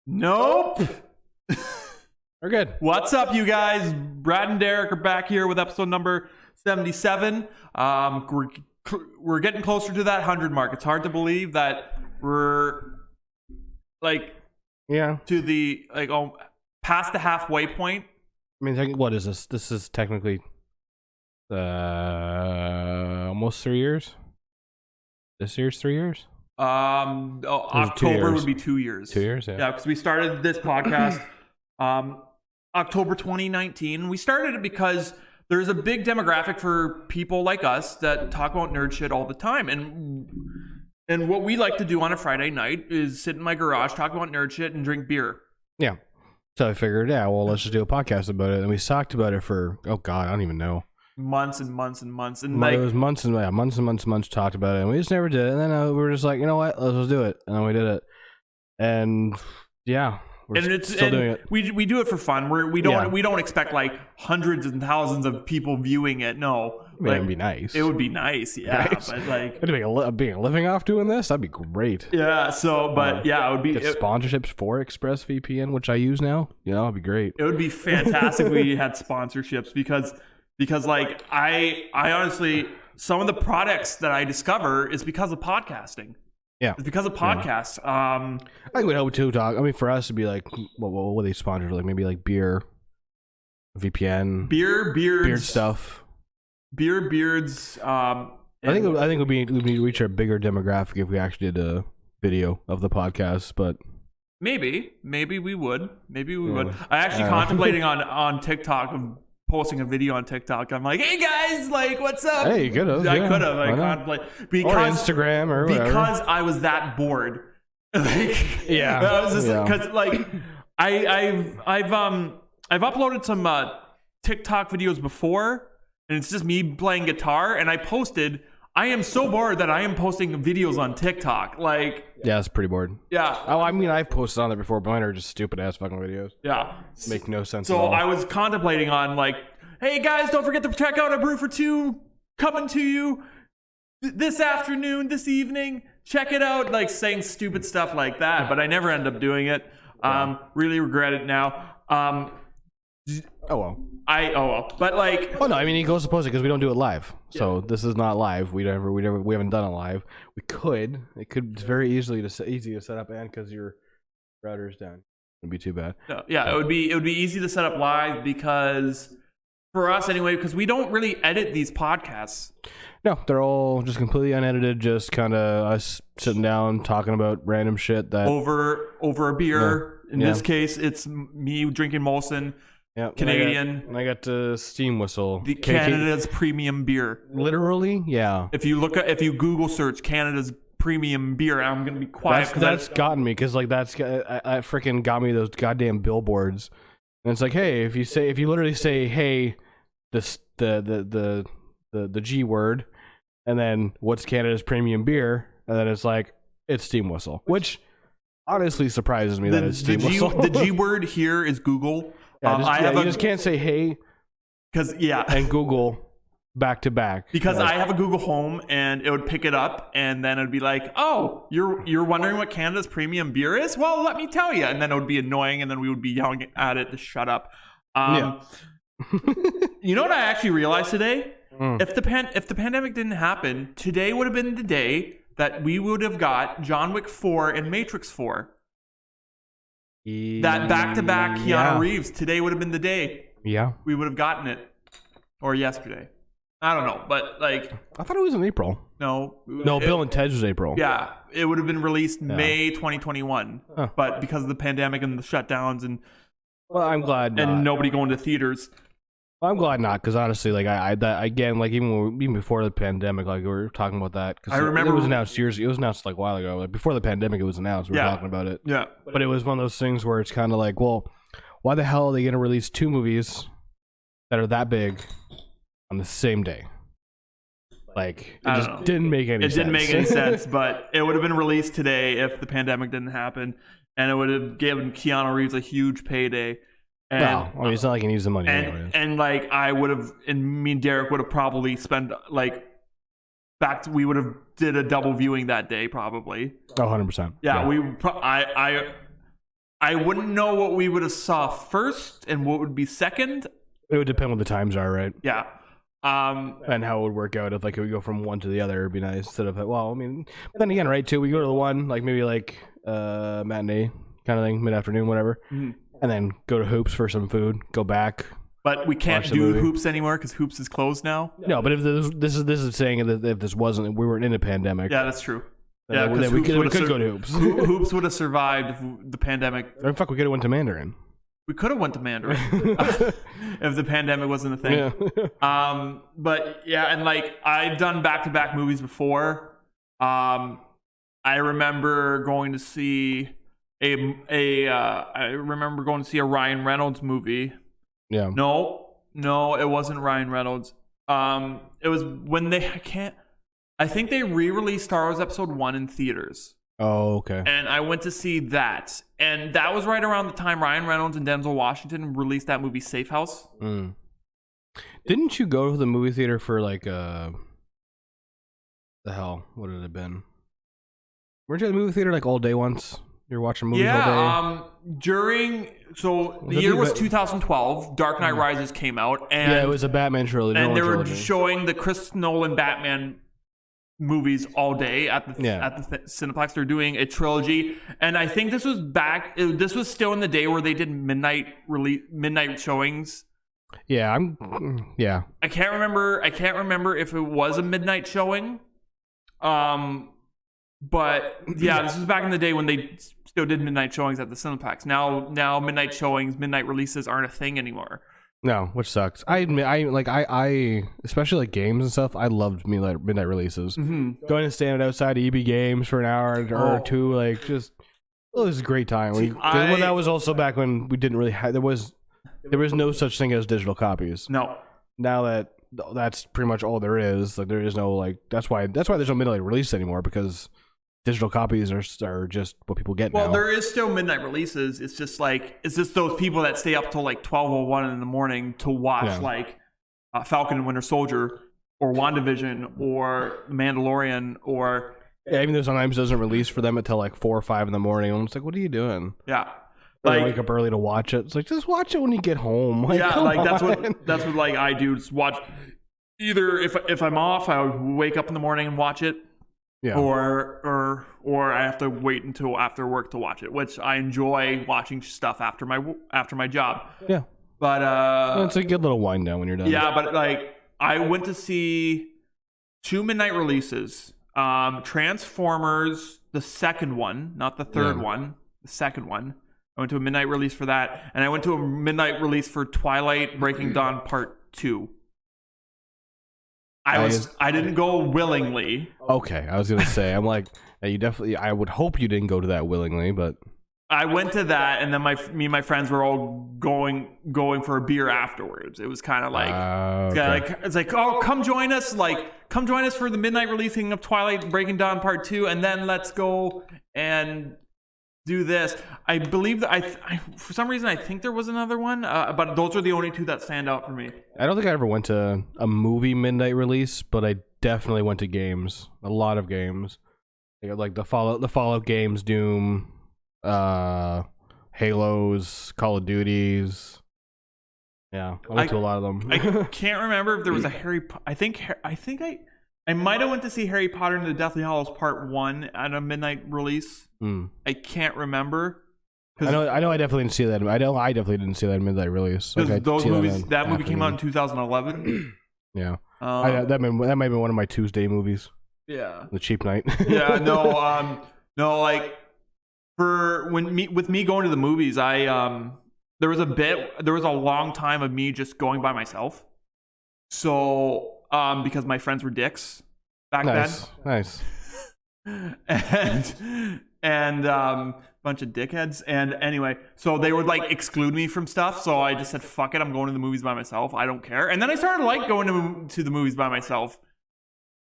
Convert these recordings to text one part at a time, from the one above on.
Nope. We're good. What's up, you guys? Brad and Derek are back here with episode number 77. We're getting closer to that 100 mark. It's hard to believe that we're to the past the halfway point. I mean, what is this? This is technically almost 3 years. This year's 3 years. October would be 2 years. 2 years, yeah. Yeah, because we started this podcast October 2019. We started it because there's a big demographic for people like us that talk about nerd shit all the time, and what we like to do on a Friday night is sit in my garage, talk about nerd shit, and drink beer. Yeah. So I figured, let's just do a podcast about it, and we talked about it for I don't even know. Months and months and months, and it was months and months talked about it, and we just never did it. And then we were just like, you know what, let's just do it, and then we did it, and we're still doing it. We do it for fun. We don't expect like hundreds and thousands of people viewing it. No, I mean, it'd be nice. It would be nice, yeah. Right? But like, being a living off doing this, that'd be great. Yeah. So, but it would be sponsorships for ExpressVPN, which I use now. It'd be great. It would be fantastic if we had sponsorships because like I honestly, some of the products that I discover is because of podcasting. Yeah, it's because of podcasts. I think we'd hope to talk. I mean, for us to be like, what would they sponsor? Like maybe like beer, VPN, beard stuff, beards. I think we'd reach a bigger demographic if we actually did a video of the podcast, but maybe we would. I actually contemplating on TikTok of posting a video on TikTok. I'm like, hey guys, like, what's up? Hey, you could have. I could have. I contemplated because Instagram or whatever. Because I was that bored. Yeah, I was just because I've uploaded some TikTok videos before, and it's just me playing guitar, and I posted. I am so bored that I am posting videos on TikTok. Yeah, it's pretty bored. Yeah. Oh, I mean, I've posted on there before, but mine are just stupid ass fucking videos. Yeah. Make no sense at all. So I was contemplating on hey guys, don't forget to check out A Brew for Two coming to you this afternoon, this evening. Check it out. Saying stupid stuff like that, but I never end up doing it. Really regret it now. Oh well. But no, I mean, he goes to post it because we don't do it live. So this is not live. We haven't done it live. We could. It's very easy to set up, and because your router's down, it'd be too bad. No, yeah, it would be easy to set up live because for us anyway, because we don't really edit these podcasts. No, they're all just completely unedited. Just kind of us sitting down talking about random shit that over a beer. In this case, it's me drinking Molson. Yeah, Canadian. And I got Steam Whistle. Canada's premium beer. Literally, yeah. If you Google search Canada's premium beer, I'm gonna be quiet. That's gotten me because that's I freaking got me those goddamn billboards, and it's like, hey, if you literally say, hey, the G word, and then what's Canada's premium beer, and then it's like it's Steam Whistle, which honestly surprises me that it's Steam Whistle. The G word here is Google. Yeah, you just can't say hey, and Google back to back because I have a Google Home and it would pick it up and then it'd be like, oh, you're wondering what Canada's premium beer is? Well, let me tell you, and then it would be annoying and then we would be yelling at it to shut up. You know what I actually realized today? If the pandemic didn't happen, today would have been the day that we would have got John Wick 4 and Matrix 4. That back-to-back Keanu Reeves, today would have been the day. Yeah. We would have gotten it. Or yesterday. I don't know, but I thought it was in April. No. Bill and Ted's was April. Yeah. It would have been released May 2021. But because of the pandemic and the shutdowns and... Well, I'm glad not. And nobody going to theaters. Well, I'm glad not, because honestly, even before the pandemic, we were talking about that. Cause I remember it was announced a while ago. Before the pandemic, it was announced. We were talking about it. Yeah. But it was one of those things where it's kind of like, well, why the hell are they going to release two movies that are that big on the same day? It just didn't make any sense. It didn't make any sense, but it would have been released today if the pandemic didn't happen, and it would have given Keanu Reeves a huge payday. And, it's not like he needs the money anyways. And I would have, and me and Derek would have probably spent we would have did a double viewing that day probably. 100%. Yeah, I wouldn't know what we would have saw first and what would be second. It would depend what the times are, right? Yeah. And how it would work out if like we go from one to the other, it'd be nice instead of well, I mean, but then again, right? Too, we go to the one like maybe like matinee kind of thing, mid afternoon, whatever, and then go to Hoops for some food, go back. But we can't do Hoops anymore because Hoops is closed now. No, but if this is saying that if this wasn't, we weren't in a pandemic. Yeah, that's true. Yeah, because we could go to Hoops. Hoops would have survived the pandemic. Or fuck, we could have went to Mandarin. We could have went to Mandarin if the pandemic wasn't a thing. Yeah. But yeah, and like I've done back-to-back movies before. I remember going to see a Ryan Reynolds movie. Yeah. No, it wasn't Ryan Reynolds. It was when I think they re-released Star Wars Episode 1 in theaters. Oh, okay. And I went to see that. And that was right around the time Ryan Reynolds and Denzel Washington released that movie Safe House. Mm. Didn't you go to the movie theater for like the hell? What had it been? Weren't you at the movie theater like all day once? You were watching movies all day? The year was 2012. Dark Knight Rises came out. And yeah, it was a Batman trilogy. And they were showing the Chris Nolan Batman movies all day at the Cineplex. They're doing a trilogy, and I think this was this was still in the day where they did midnight showings. Yeah, I can't remember if it was a midnight showing. But yeah, this was back in the day when they still did midnight showings at the Cineplex. Now midnight showings, midnight releases aren't a thing anymore. No, which sucks. I especially like games and stuff. I loved midnight releases. Mm-hmm. Going to stand outside EB Games for an hour or two, like just it was a great time. That was also back when we didn't really have there was no such thing as digital copies. No. Now that's pretty much all there is. Like there is no like that's why there's no midnight release anymore because digital copies are just what people get now. Well, there is still midnight releases. It's just those people that stay up till like 12:01 in the morning to watch Falcon and Winter Soldier or WandaVision or Mandalorian or even though sometimes it doesn't release for them until like 4 or 5 in the morning. And it's like, what are you doing? Yeah. Like, wake up early to watch it. It's like just watch it when you get home. Like, that's what like I do. Just watch. Either if I'm off, I wake up in the morning and watch it. Yeah. Or I have to wait until after work to watch it, which I enjoy watching stuff after my job. Yeah. But it's a good little wind down when you're done. Yeah, but like I went to see 2 midnight releases. Transformers, the second one, not the third one, the second one. I went to a midnight release for that, and I went to a midnight release for Twilight Breaking Dawn Part 2. I didn't go willingly. Okay, I was gonna say I'm like you definitely. I would hope you didn't go to that willingly, but I went to that, and then me and my friends were all going for a beer afterwards. It was kind of like it's like oh come join us for the midnight releasing of Twilight Breaking Dawn Part 2, and then let's go and do this. I believe that I for some reason I think there was another one, but those are the only 2 that stand out for me. I don't think I ever went to a movie midnight release, but I definitely went to games. A lot of games, like the Fallout games, Doom, Halos, Call of Duties. Yeah, I went to a lot of them. I can't remember if there was a I might have went to see Harry Potter and the Deathly Hallows Part 1 at a midnight release. I can't remember. I know. I definitely didn't see that. I definitely didn't see that midnight release. Those movies. That movie came out in 2011. Yeah. That might have been one of my Tuesday movies. Yeah. The cheap night. Yeah. No. No. Like with me going to the movies, there was a long time of me just going by myself. So. Because my friends were dicks back then. Nice. and bunch of dickheads. And anyway, so they would like exclude me from stuff. So I just said, fuck it, I'm going to the movies by myself. I don't care. And then I started like going to the movies by myself.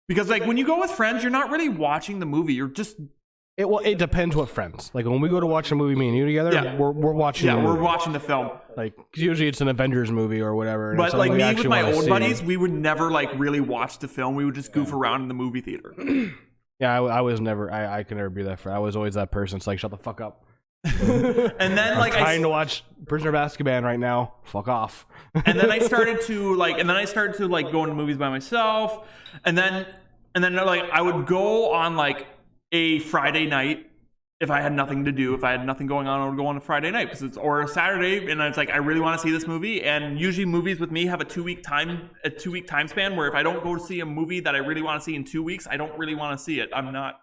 Because like when you go with friends, you're not really watching the movie. You're just... It depends what friends. Like when we go to watch a movie, me and you together, we're watching. Yeah, we're watching the film. Like usually it's an Avengers movie or whatever. But like me with my old buddies, we would never like really watch the film. We would just goof around in the movie theater. Yeah, I was never. I could never be that. I was always that person. It's like shut the fuck up. And then like I'm trying to watch Prisoner of Azkaban right now. Fuck off. and then I started to like go into movies by myself, and then like I would go on like a Friday night if I had nothing to do. If I had nothing going on, I would go on a Friday night or a Saturday, and it's like I really want to see this movie. And usually movies with me have a 2-week time span where if I don't go to see a movie that I really want to see in 2 weeks, I don't really want to see it. I'm not.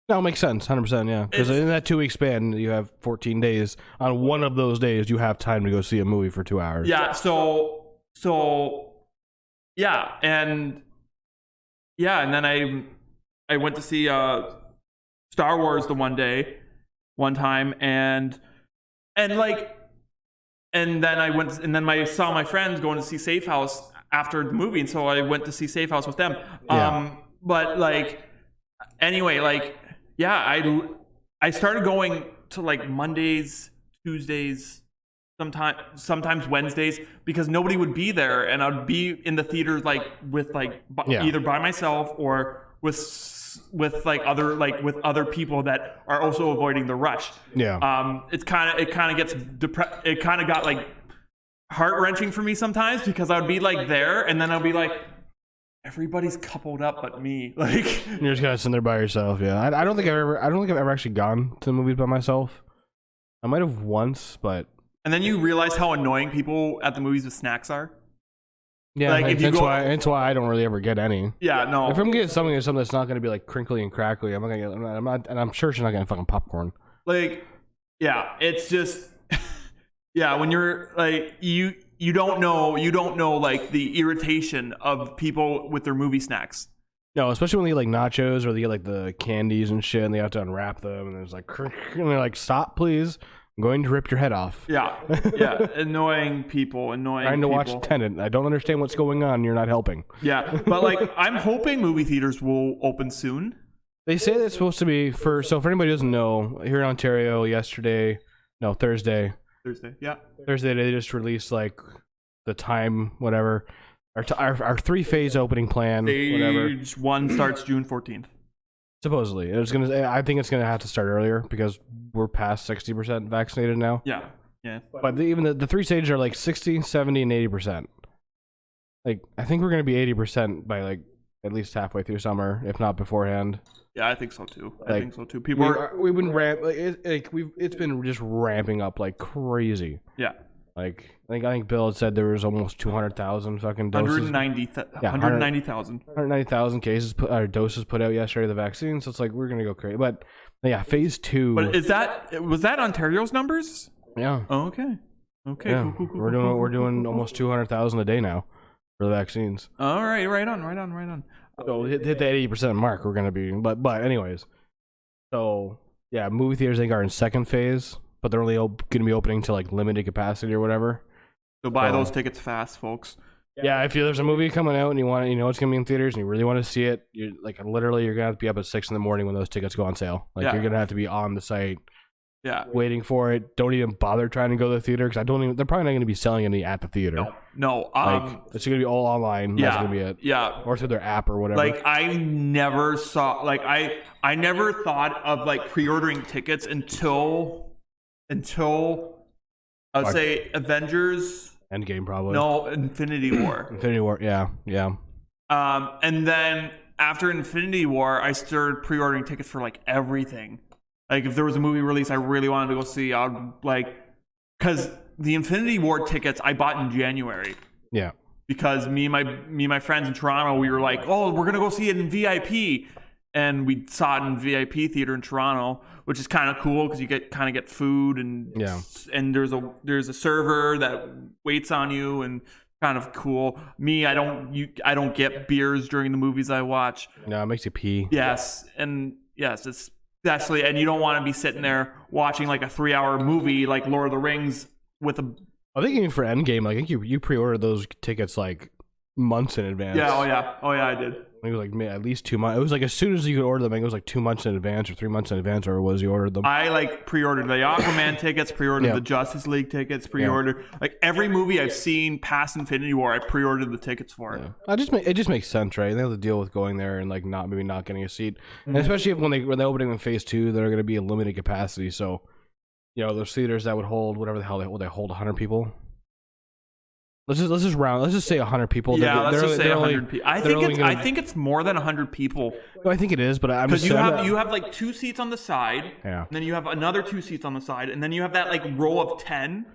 No, it makes sense, 100%, yeah. Because in that 2-week span, you have 14 days. On one of those days, you have time to go see a movie for 2 hours. Yeah, so yeah, and then I went to see Star Wars the one time, and then I saw my friends going to see Safe House after the movie, and so I went to see Safe House with them. Yeah. But like, anyway, like, yeah, I started going to like Mondays, Tuesdays, sometimes Wednesdays, because nobody would be there, and I'd be in the theaters like with like either by myself or with other people that are also avoiding the rush. Yeah. It kind of gets it kind of got like heart-wrenching for me sometimes, because I would be like there, and then I'll be like, everybody's coupled up but me. Like, you're just kind of sitting there by yourself. Yeah. I don't think I've ever actually gone to the movies by myself. I might have once, but. And then you realize how annoying people at the movies with snacks are. Yeah, like if you that's why I don't really ever get any. Yeah, no. If I'm getting something that's not going to be like crinkly and crackly, I'm sure she's not getting fucking popcorn. Like, yeah, it's just, yeah, when you're like you don't know like the irritation of people with their movie snacks. No, especially when they get like nachos or they get like the candies and shit, and they have to unwrap them, and there's like, and they're like, stop, please. I'm going to rip your head off. Yeah, annoying people. Trying to watch Tenet. I don't understand what's going on. You're not helping. Yeah, but like, I'm hoping movie theaters will open soon. They say it's supposed to be for anybody who doesn't know, here in Ontario Thursday, yeah. Thursday they just released like the time, whatever. Our 3-phase opening plan, whatever. Stage 1 starts June 14th. Supposedly. I think it's gonna have to start earlier because we're past 60% vaccinated now. Yeah. Yeah. But even the 3 stages are like 60, 70, and 80%. Like, I think we're gonna be 80% by like at least halfway through summer, if not beforehand. Yeah, I think so too. It's been just ramping up like crazy. Yeah. Like, I think Bill had said there was almost 200,000 fucking doses. 190,000. 190,000 doses put out yesterday of the vaccine. So it's like, we're gonna go crazy. But yeah, phase 2. But was that Ontario's numbers? Yeah. Oh, okay. Okay. Yeah. Cool. We're doing almost 200,000 a day now for the vaccines. All right. Right on. So hit the 80% mark. We're gonna be. But anyways. So yeah, movie theaters I think are in second phase, but they're only going to be opening to like limited capacity or whatever. So buy those tickets fast, folks. Yeah, if there's a movie coming out and it's going to be in theaters and you really want to see it, you're going to have to be up at 6 a.m. when those tickets go on sale. Like, you're going to have to be on the site, waiting for it. Don't even bother trying to go to the theater because they're probably not going to be selling any at the theater. No. It's going to be all online. Yeah, that's going to be it. Yeah, or through their app or whatever. Like, I never thought of like pre-ordering tickets until I'd say Avengers. Endgame, probably. No, Infinity War. Infinity War, yeah. And then after Infinity War, I started pre-ordering tickets for like everything. Like, if there was a movie release I really wanted to go see, because the Infinity War tickets I bought in January. Yeah. Because me and my friends in Toronto, we were like, oh, we're gonna go see it in VIP. And we saw it in VIP theater in Toronto, which is kind of cool because you get food and there's a server that waits on you and kind of cool. Me, I don't get beers during the movies I watch. No, it makes you pee. Yes, especially, and you don't want to be sitting there watching like a 3-hour movie like Lord of the Rings with a. I think even for Endgame, I think you pre-ordered those tickets like months in advance. Yeah, oh yeah, I did. It was like at least 2 months. It was like as soon as you could order them, I think it was like 2 months in advance or 3 months in advance, or it was you ordered them. I like pre-ordered the Aquaman tickets, pre-ordered the Justice League tickets, pre-ordered like every movie I've seen past Infinity War. I pre-ordered the tickets for. Yeah. It just makes sense, right? They have to deal with going there and like not getting a seat, and especially when they're opening in phase 2, they're going to be a limited capacity. So those theaters that would hold whatever the hell they hold 100 people. Let's just say 100 people. Yeah, let's just say 100 people. I think it's more than 100 people. I think it is, but I'm just because you have like 2 seats on the side, yeah. And then you have another 2 seats on the side, and then you have that like row of 10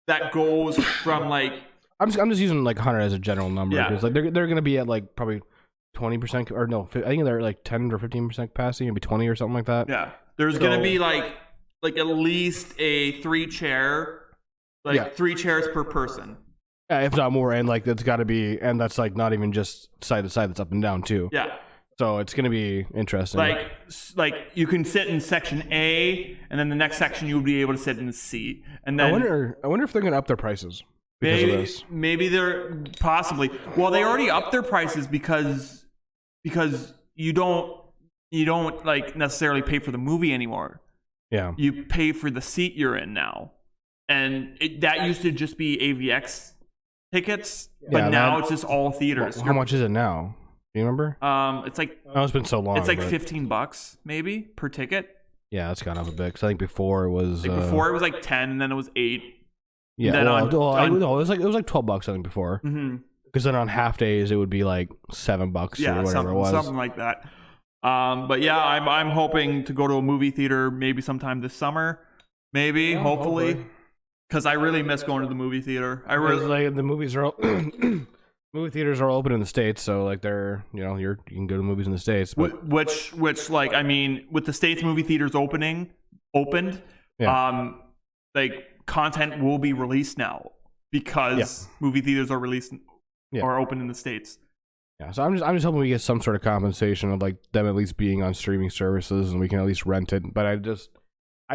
that goes from like. I'm just using like 100 as a general number because Yeah. like they're gonna be at like probably 20% or no, I think they're like 10 or 15% capacity, maybe 20 or something like that. Yeah, there's gonna be like at least a 3 chair, 3 chairs per person. Yeah, if not more, and like it's got to be, and that's like not even just side to side; that's up and down too. Yeah. So it's gonna be interesting. Like you can sit in section A, and then the next section you would be able to sit in C. And then I wonder if they're gonna up their prices because of this. Maybe they're possibly. Well, they already upped their prices because you don't like necessarily pay for the movie anymore. Yeah. You pay for the seat you're in now, and that used to just be AVX tickets, but now it's just all theaters. How much is it now? Do you remember? It's like it's been so long. It's like $15 maybe per ticket. Yeah, it's gone up a bit because I think before it was before it was like 10, and then it was 8. Yeah, it was like $12 I think before. Because then on half days it would be like $7 or whatever it was, something like that. But yeah, I'm hoping to go to a movie theater maybe sometime this summer, hopefully. Because I really miss going to the movie theater. Like the movies are movie theaters are open in the States, so like they're you can go to movies in the States. But... Which like I mean, with the States movie theaters opened, like content will be released now because movie theaters are are open in the States. Yeah, so I'm just hoping we get some sort of compensation of like them at least being on streaming services and we can at least rent it. But I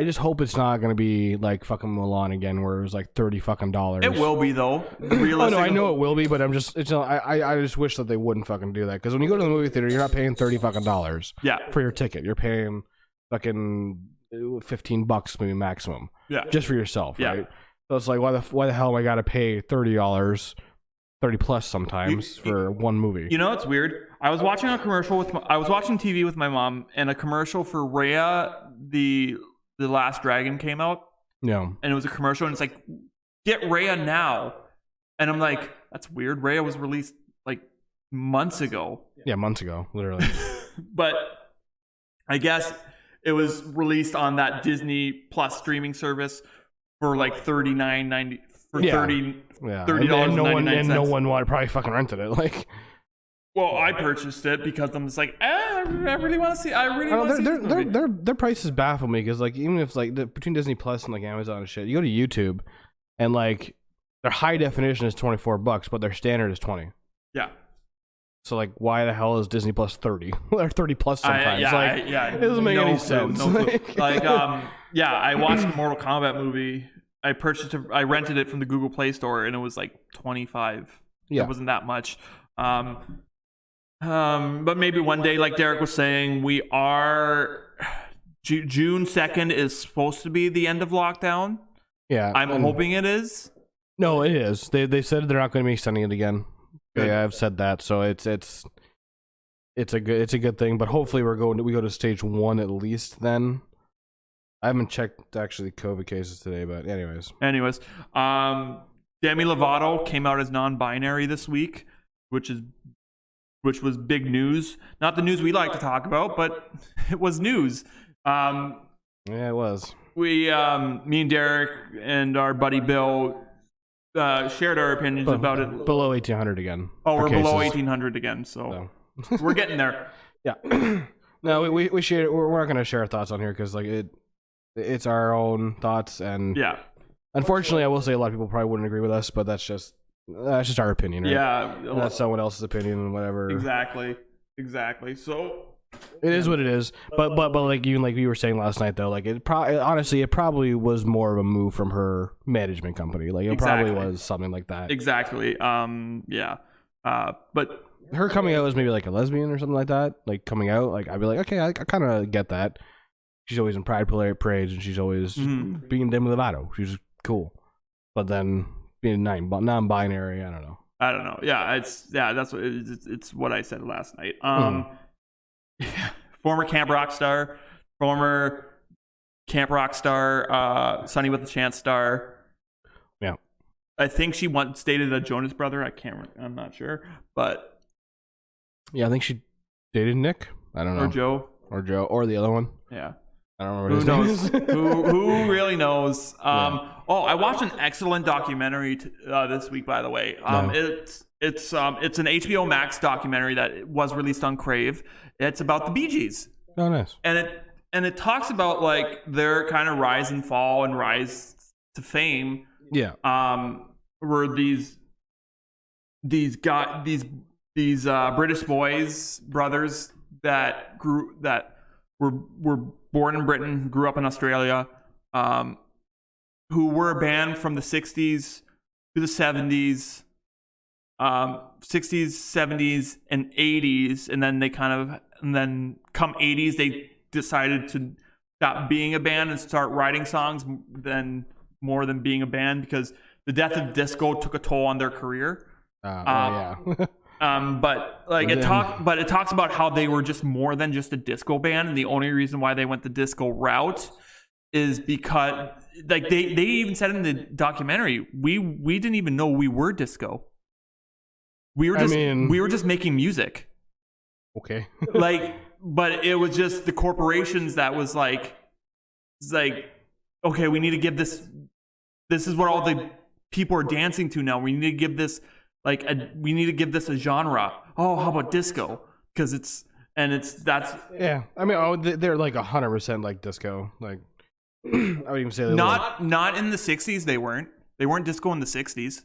just hope it's not going to be like fucking Mulan again, where it was like $30. It will be though. Oh no, I know it will be, but I just wish that they wouldn't fucking do that because when you go to the movie theater, you're not paying $30 for your ticket. You're paying fucking $15 maybe maximum. Yeah, just for yourself, right? So it's like why the hell am I got to pay $30? 30 plus sometimes for one movie. You know what's weird? I was watching a commercial I was watching TV with my mom, and a commercial for Raya the Last Dragon came out. Yeah. And it was a commercial, and it's like, get Raya now. And I'm like, that's weird. Raya was released like months ago. Yeah, months ago, literally. But I guess it was released on that Disney Plus streaming service for like $39.90 for $30. And no one wanted probably fucking rented it. Like, well, I purchased it because I'm just like, I really want to see. I really want to see this movie. Their prices baffle me because like even if like between Disney Plus and like Amazon and shit, you go to YouTube and like their high definition is $24, but their standard is $20. Yeah. So like, why the hell is Disney Plus 30 or 30 plus sometimes? It doesn't make any sense. I watched a Mortal Kombat movie. I rented it from the Google Play Store, and it was like $25. Yeah, it wasn't that much. But maybe one day, like Derek was saying, we are June 2nd is supposed to be the end of lockdown. Yeah, I'm hoping it is. No, it is. They said they're not going to be extending it again. Good. Yeah, I've said that, so it's a good thing. But hopefully we go to stage 1 at least then. I haven't checked actually COVID cases today, but anyways. Demi Lovato came out as non-binary this week, which was big news. Not the news we like to talk about, but it was news. Yeah, it was. We, me and Derek and our buddy Bill, shared our opinions about it. Below 1,800 again. Oh, we're below 1,800 again, so we're getting there. Yeah. No, we share. We're not going to share our thoughts on here because like it's our own thoughts, and unfortunately, I will say a lot of people probably wouldn't agree with us, but that's just our opinion, right? Yeah, that's someone else's opinion and whatever. Exactly. So it is what it is. But like you were saying last night though, like it probably was more of a move from her management company. Like it probably was something like that. Exactly. But her coming out as maybe like a lesbian or something like that. Like coming out, like I'd be like, okay, I kind of get that. She's always in Pride Parades, and she's always being Demi Lovato. She's cool, but then being non-binary, I don't know. Yeah, that's what it's what I said last night. Former Camp Rock star, former Camp Rock star, Sonny with a Chance star. Yeah. I think she once dated a Jonas brother. I'm not sure, but yeah, I think she dated Nick. I don't know. Or Joe, or the other one. Yeah. I don't remember his name. Who really knows? Oh, I watched an excellent documentary this week, by the way. It's an HBO Max documentary that was released on Crave. It's about the Bee Gees. Oh, nice. And it talks about like their kind of rise and fall and rise to fame. Yeah. Were these British brothers that were born in Britain, grew up in Australia, who were a band from the 60s to the 70s, 60s, 70s, and 80s, and then come 80s, they decided to stop being a band and start writing songs more than being a band, because the death of disco took a toll on their career. Yeah. But it talks about how they were just more than just a disco band, and the only reason why they went the disco route is because, like, they even said in the documentary, we didn't even know we were disco. We were just making music. Okay. But it was just the corporations that was like, okay, we need to give this. This is what all the people are dancing to now. We need to give this a genre. Oh, how about disco? Because that's yeah. I mean, they're like 100% like disco. Like I would even say not in the 60s. They weren't disco in the 60s.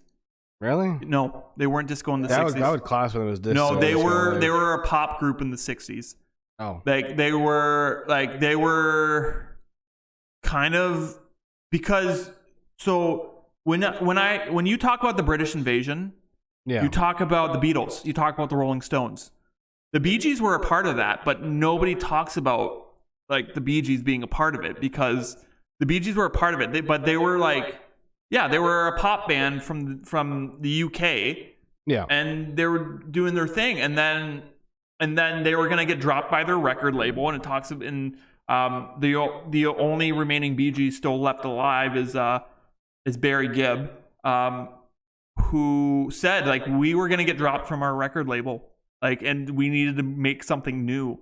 Really? No, they weren't disco in the 60s. That would class when it was disco. No, they were a pop group in the 60s. Oh, they were kind of, because so when you talk about the British invasion. Yeah. You talk about the Beatles. You talk about the Rolling Stones. The Bee Gees were a part of that, but nobody talks about like the Bee Gees being a part of it, because the Bee Gees were a part of it. But they were they were a pop band from the UK. Yeah. And they were doing their thing, and then they were gonna get dropped by their record label. And it talks in the only remaining Bee Gees still left alive is Barry Gibb. Who said, like, we were going to get dropped from our record label, like, and we needed to make something new.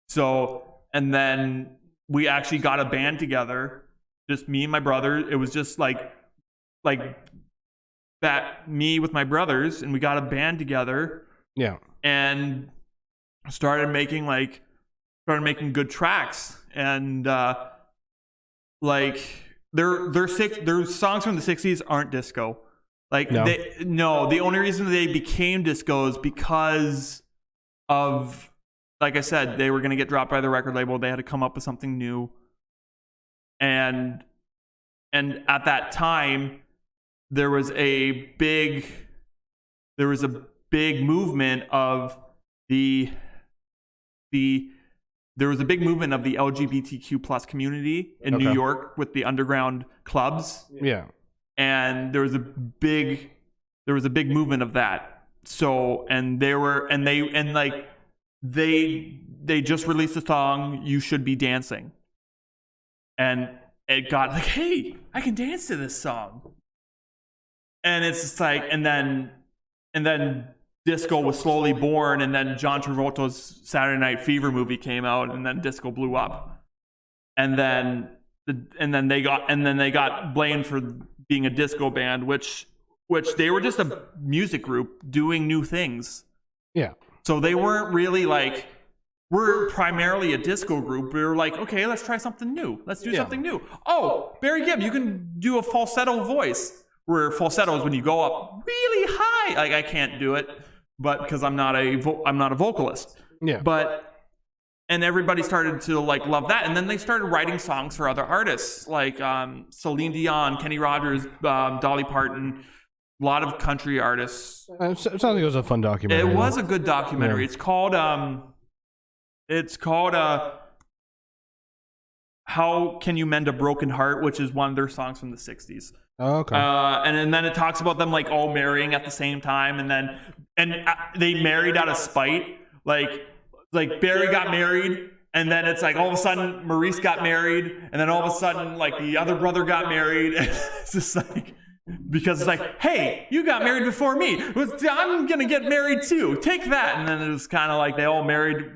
So, and then we actually got a band together, just me and my brother. It was just like that, me with my brothers, and we got a band together. Yeah. And started making good tracks. And their songs from the 60s aren't disco. The only reason they became disco is because of, like I said, they were going to get dropped by the record label. They had to come up with something new. And at that time, there was a big movement of the LGBTQ plus community in New York with the underground clubs. Yeah. And there was a big movement of that. So, they just released a song, "You Should Be Dancing," and it got like, hey, I can dance to this song. And it's just like, and then disco was slowly born, and then John Travolta's Saturday Night Fever movie came out, and then disco blew up. And then they got blamed for being a disco band, which they were just a music group doing new things. Yeah. So they weren't really like, we're primarily a disco group. We were like, okay, let's try something new. Let's do something new. Oh, Barry Gibb, you can do a falsetto voice. Where falsetto is when you go up really high. Like, I can't do it, but because I'm not a vocalist. Yeah. And everybody started to like love that, and then they started writing songs for other artists like Celine Dion, Kenny Rogers, Dolly Parton, a lot of country artists. It sounds like it was a fun documentary. It was a good documentary. Yeah. It's called "How Can You Mend a Broken Heart," which is one of their songs from the 60s. Oh, okay. And then it talks about them like all marrying at the same time, and they married out of spite. Like Barry got married, And then it's like all of a sudden Maurice got married, and then all of a sudden like the other brother got married. It's just like, because it's like, hey, you got married before me. I'm gonna get married too. Take that. And then it was kind of like they all married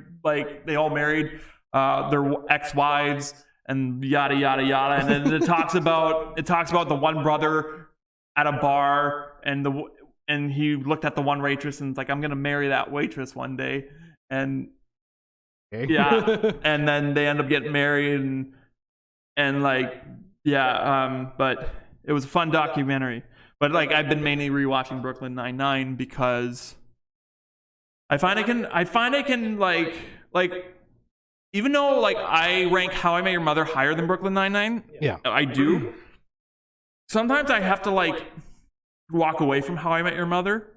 their ex-wives and yada yada yada. And then it talks about the one brother at a bar, and he looked at the one waitress and it's like, I'm gonna marry that waitress one day. And Okay. yeah, and then they end up getting married, and like, yeah, but it was a fun documentary. But like, I've been mainly rewatching Brooklyn Nine-Nine because I find I can like even though like I rank How I Met Your Mother higher than Brooklyn Nine-Nine, Yeah. I do. Sometimes I have to like walk away from How I Met Your Mother.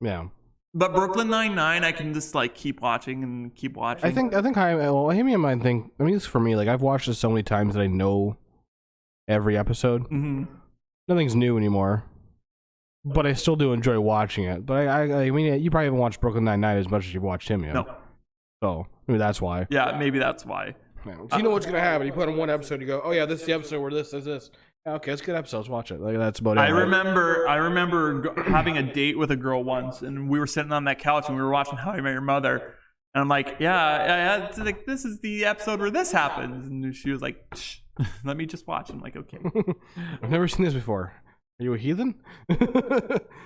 Yeah. But Brooklyn Nine-Nine, I can just like keep watching and keep watching. I think Amy and mine think. I mean, it's for me. Like I've watched this so many times that I know every episode. Mm-hmm. Nothing's new anymore, but I still do enjoy watching it. But I mean, you probably haven't watched Brooklyn Nine-Nine as much as you've watched him yet. No. So maybe that's why. Yeah, maybe that's why. Yeah. So you know what's gonna happen. You put on one episode, you go, oh yeah, this is the episode where this is this. Okay, it's a good episode. Let's watch it. Like that's about it. I remember having a date with a girl once, and we were sitting on that couch and we were watching How I Met Your Mother, and I'm like, yeah, it's like, this is the episode where this happens, and she was like, shh, let me just watch. I'm like, okay. I've never seen this before. Are you a heathen?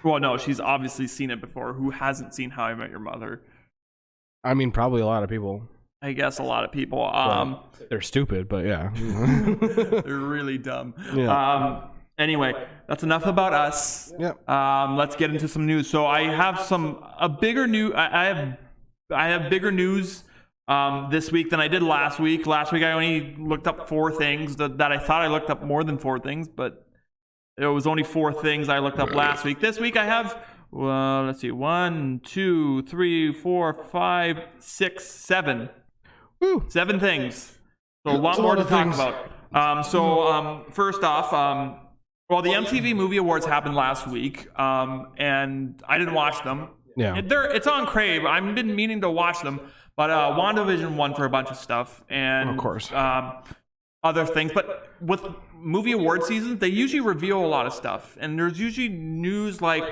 Well, no, she's obviously seen it before. Who hasn't seen How I Met Your Mother? I mean, probably a lot of people. I guess a lot of people. They're stupid, but yeah. They're really dumb. Yeah. Anyway, that's enough about us. Yep. Let's get into some news. So I have I have bigger news this week than I did last week. Last week I only looked up 4 things that I thought I looked up more than 4 things, but it was only 4 things I looked up last week. This week I have, well, let's see, 1, 2, 3, 4, 5, 6, 7. Woo. 7 things. So a lot more to talk about. First off, the MTV Movie Awards happened last week, and I didn't watch them. Yeah. It's on Crave. I've been meaning to watch them, but WandaVision won for a bunch of stuff, and of course, other things. But with movie award seasons, they usually reveal a lot of stuff, and there's usually news like,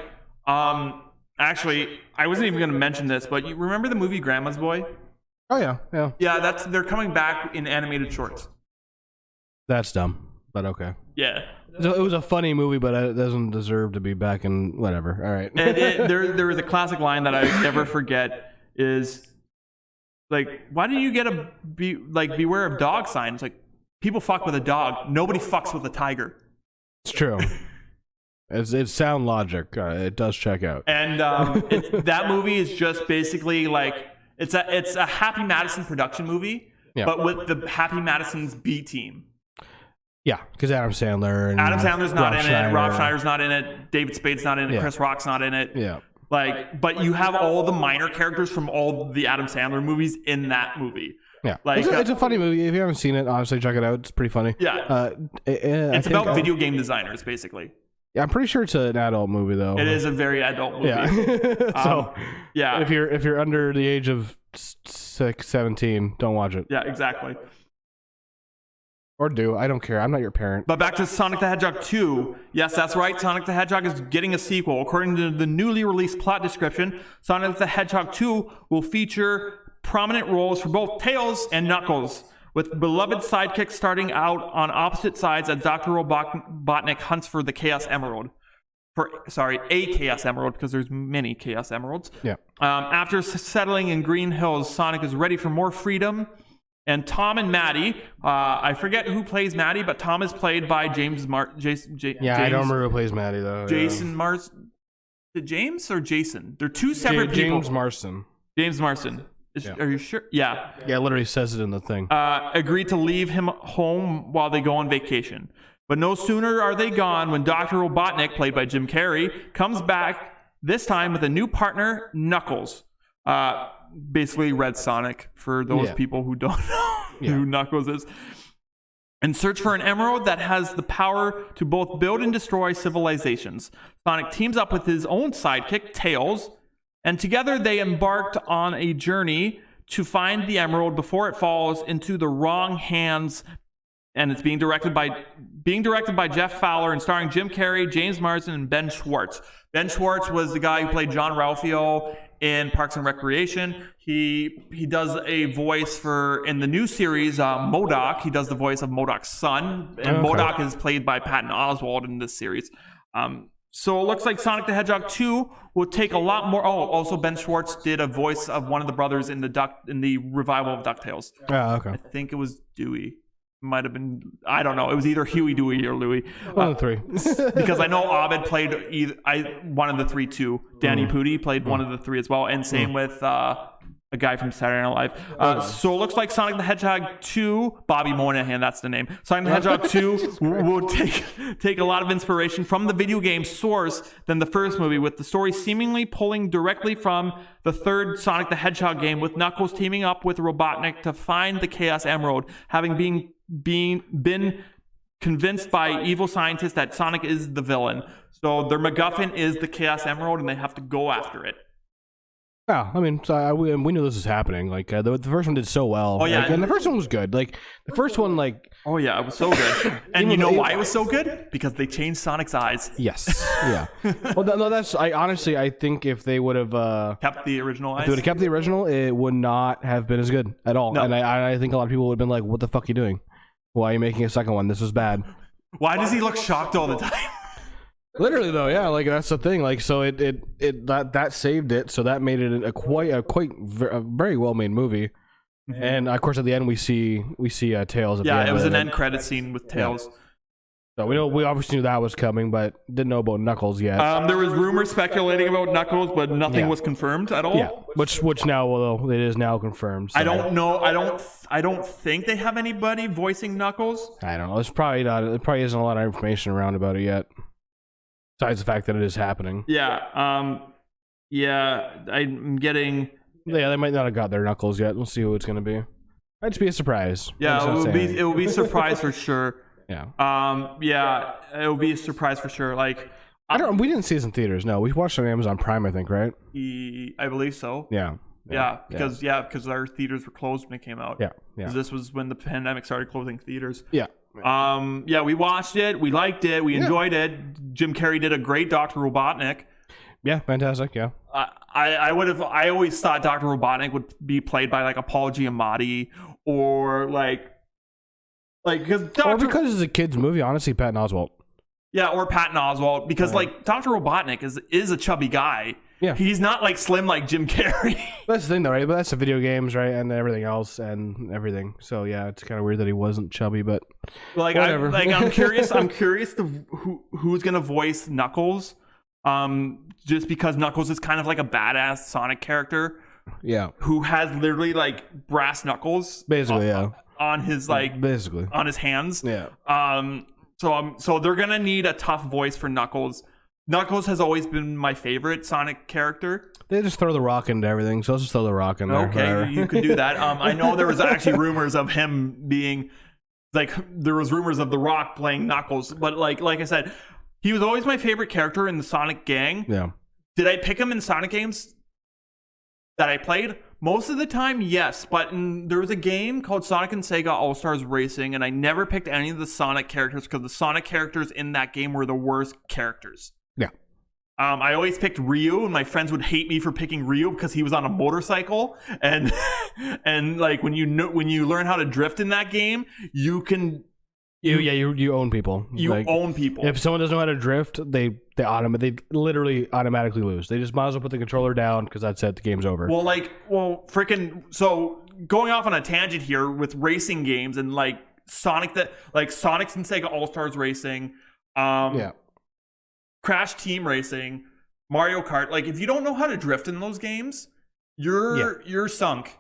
actually, I wasn't even going to mention this, but you remember the movie Grandma's Boy? Oh yeah. Yeah, they're coming back in animated shorts. That's dumb, but okay. Yeah. So it was a funny movie, but it doesn't deserve to be back in whatever. All right. And there is a classic line that I never forget is like, why didn't you get a beware of dog sign? It's like, people fuck with a dog. Nobody fucks with a tiger. It's true. It's sound logic. It does check out. And that movie is just basically like, it's a Happy Madison production movie, but with the Happy Madison's B team. Yeah, because Adam Sandler's not in it. Rob Schneider's not in it. David Spade's not in it. Yeah. Chris Rock's not in it. Yeah. But you have all the minor characters from all the Adam Sandler movies in that movie. Yeah, like it's a funny movie. If you haven't seen it, honestly, check it out. It's pretty funny. Yeah, it's about video game designers, basically. Yeah, I'm pretty sure it's an adult movie, though. It is a very adult movie. Yeah. So, yeah, if you're under the age of 17, don't watch it. Yeah, exactly. Or do. I don't care. I'm not your parent. But back to Sonic the Hedgehog 2. Yes, that's right. Sonic the Hedgehog is getting a sequel. According to the newly released plot description, Sonic the Hedgehog 2 will feature prominent roles for both Tails and Knuckles, with beloved sidekicks starting out on opposite sides as Dr. Robotnik hunts for the Chaos Emerald. A Chaos Emerald, because there's many Chaos Emeralds. Yeah. After settling in Green Hills, Sonic is ready for more freedom. And Tom and Maddie, I forget who plays Maddie, but Tom is played by James Jason. I don't remember who plays Maddie, though. Jason Mars. James or Jason? They're two separate people. James Marsden. James Marsden. Are you sure? Yeah. Yeah, it literally says it in the thing. Agreed to leave him home while they go on vacation. But no sooner are they gone when Dr. Robotnik, played by Jim Carrey, comes back, this time with a new partner, Knuckles. Basically Red Sonic, for those people who don't know who Knuckles is. And search for an emerald that has the power to both build and destroy civilizations. Sonic teams up with his own sidekick, Tails, and together they embarked on a journey to find the emerald before it falls into the wrong hands. And it's being directed by Jeff Fowler and starring Jim Carrey, James Marsden, and Ben Schwartz. Ben Schwartz was the guy who played John Ralphio in Parks and Recreation. He does a voice for, in the new series, MODOK. He does the voice of MODOK's son. And MODOK is played by Patton Oswalt in this series. So it looks like Sonic the Hedgehog 2 will take a lot more. Oh, also Ben Schwartz did a voice of one of the brothers in the revival of DuckTales. Oh, okay. I think it was Dewey. Might have been, I don't know. It was either Huey, Dewey, or Louie. One of the three. Because I know Abed played one of the three too. Danny Pudi played one of the three as well. And same with a guy from Saturday Night Live. So it looks like Sonic the Hedgehog 2, Bobby Moynihan, that's the name. Sonic the Hedgehog 2 will take a lot of inspiration from the video game source than the first movie, with the story seemingly pulling directly from the third Sonic the Hedgehog game, with Knuckles teaming up with Robotnik to find the Chaos Emerald, having been convinced by evil scientists that Sonic is the villain. So their MacGuffin is the Chaos Emerald, and they have to go after it. Yeah, I mean, so we knew this was happening. Like the first one did so well. Oh yeah, like, and the first one was good. Like the first one, like oh yeah, it was so good. And you know why it was so good? Because they changed Sonic's eyes. Yes. Yeah. Well, no, that's. I think if they would have kept the original eyes, if they would have kept the original, it would not have been as good at all. No. And I think a lot of people would have been like, "What the fuck are you doing? Why are you making a second one? This was bad." Why does he look shocked all the time? Literally though, yeah, like that's the thing. Like, so it that saved it. So that made it a very well made movie. Mm-hmm. And of course, at the end we see Tails. At the end it was an end credit scene with Tails. Yeah. So we obviously knew that was coming, but didn't know about Knuckles yet. There was rumors speculating about Knuckles, but nothing was confirmed at all. Yeah, which now, well, it is now confirmed. So. I don't know. I don't think they have anybody voicing Knuckles. I don't know. It's probably not. There probably isn't a lot of information around about it yet. Besides the fact that it is happening. Yeah. Yeah. I'm getting. Yeah, they might not have got their Knuckles yet. We'll see who it's going to be. Might just be a surprise. Yeah, it will be a surprise for sure. Yeah. Yeah, it will be a surprise for sure. Like, we didn't see this in theaters. No, we watched it on Amazon Prime, I think, right? I believe so. Yeah. Because our theaters were closed when it came out. Yeah. Because this was when the pandemic started closing theaters. Yeah. We watched it. We liked it. We enjoyed it. Jim Carrey did a great Dr. Robotnik. Yeah, fantastic. Yeah. I always thought Dr. Robotnik would be played by like a Paul Giamatti or because it's a kids movie. Honestly, Patton Oswalt. Yeah, or Patton Oswalt, because like Dr. Robotnik is a chubby guy. Yeah, he's not like slim like Jim Carrey. That's the thing, though, right? But that's the video games, right, and everything else, and everything. So yeah, it's kind of weird that he wasn't chubby, but like whatever. I'm curious. I'm curious to who's gonna voice Knuckles. Just because Knuckles is kind of like a badass Sonic character. Yeah, who has literally like brass knuckles, basically. On his basically on his hands. Yeah. So they're gonna need a tough voice for Knuckles. Knuckles has always been my favorite Sonic character. They just throw the Rock into everything, so let's just throw the Rock in there. Okay, you could do that. I know there was actually rumors of him being there was rumors of the Rock playing Knuckles, but like I said, he was always my favorite character in the Sonic gang. Yeah. Did I pick him in Sonic games that I played? Most of the time, yes, but there was a game called Sonic and Sega All-Stars Racing, and I never picked any of the Sonic characters because the Sonic characters in that game were the worst characters. Yeah. I always picked Ryu, and my friends would hate me for picking Ryu because he was on a motorcycle, and like when you learn how to drift in that game, you can. You own people. You own people. If someone doesn't know how to drift, they literally automatically lose. They just might as well put the controller down because that's it. The game's over. So going off on a tangent here with racing games and like Sonic's and Sega All Stars Racing, Crash Team Racing, Mario Kart. Like if you don't know how to drift in those games, you're sunk.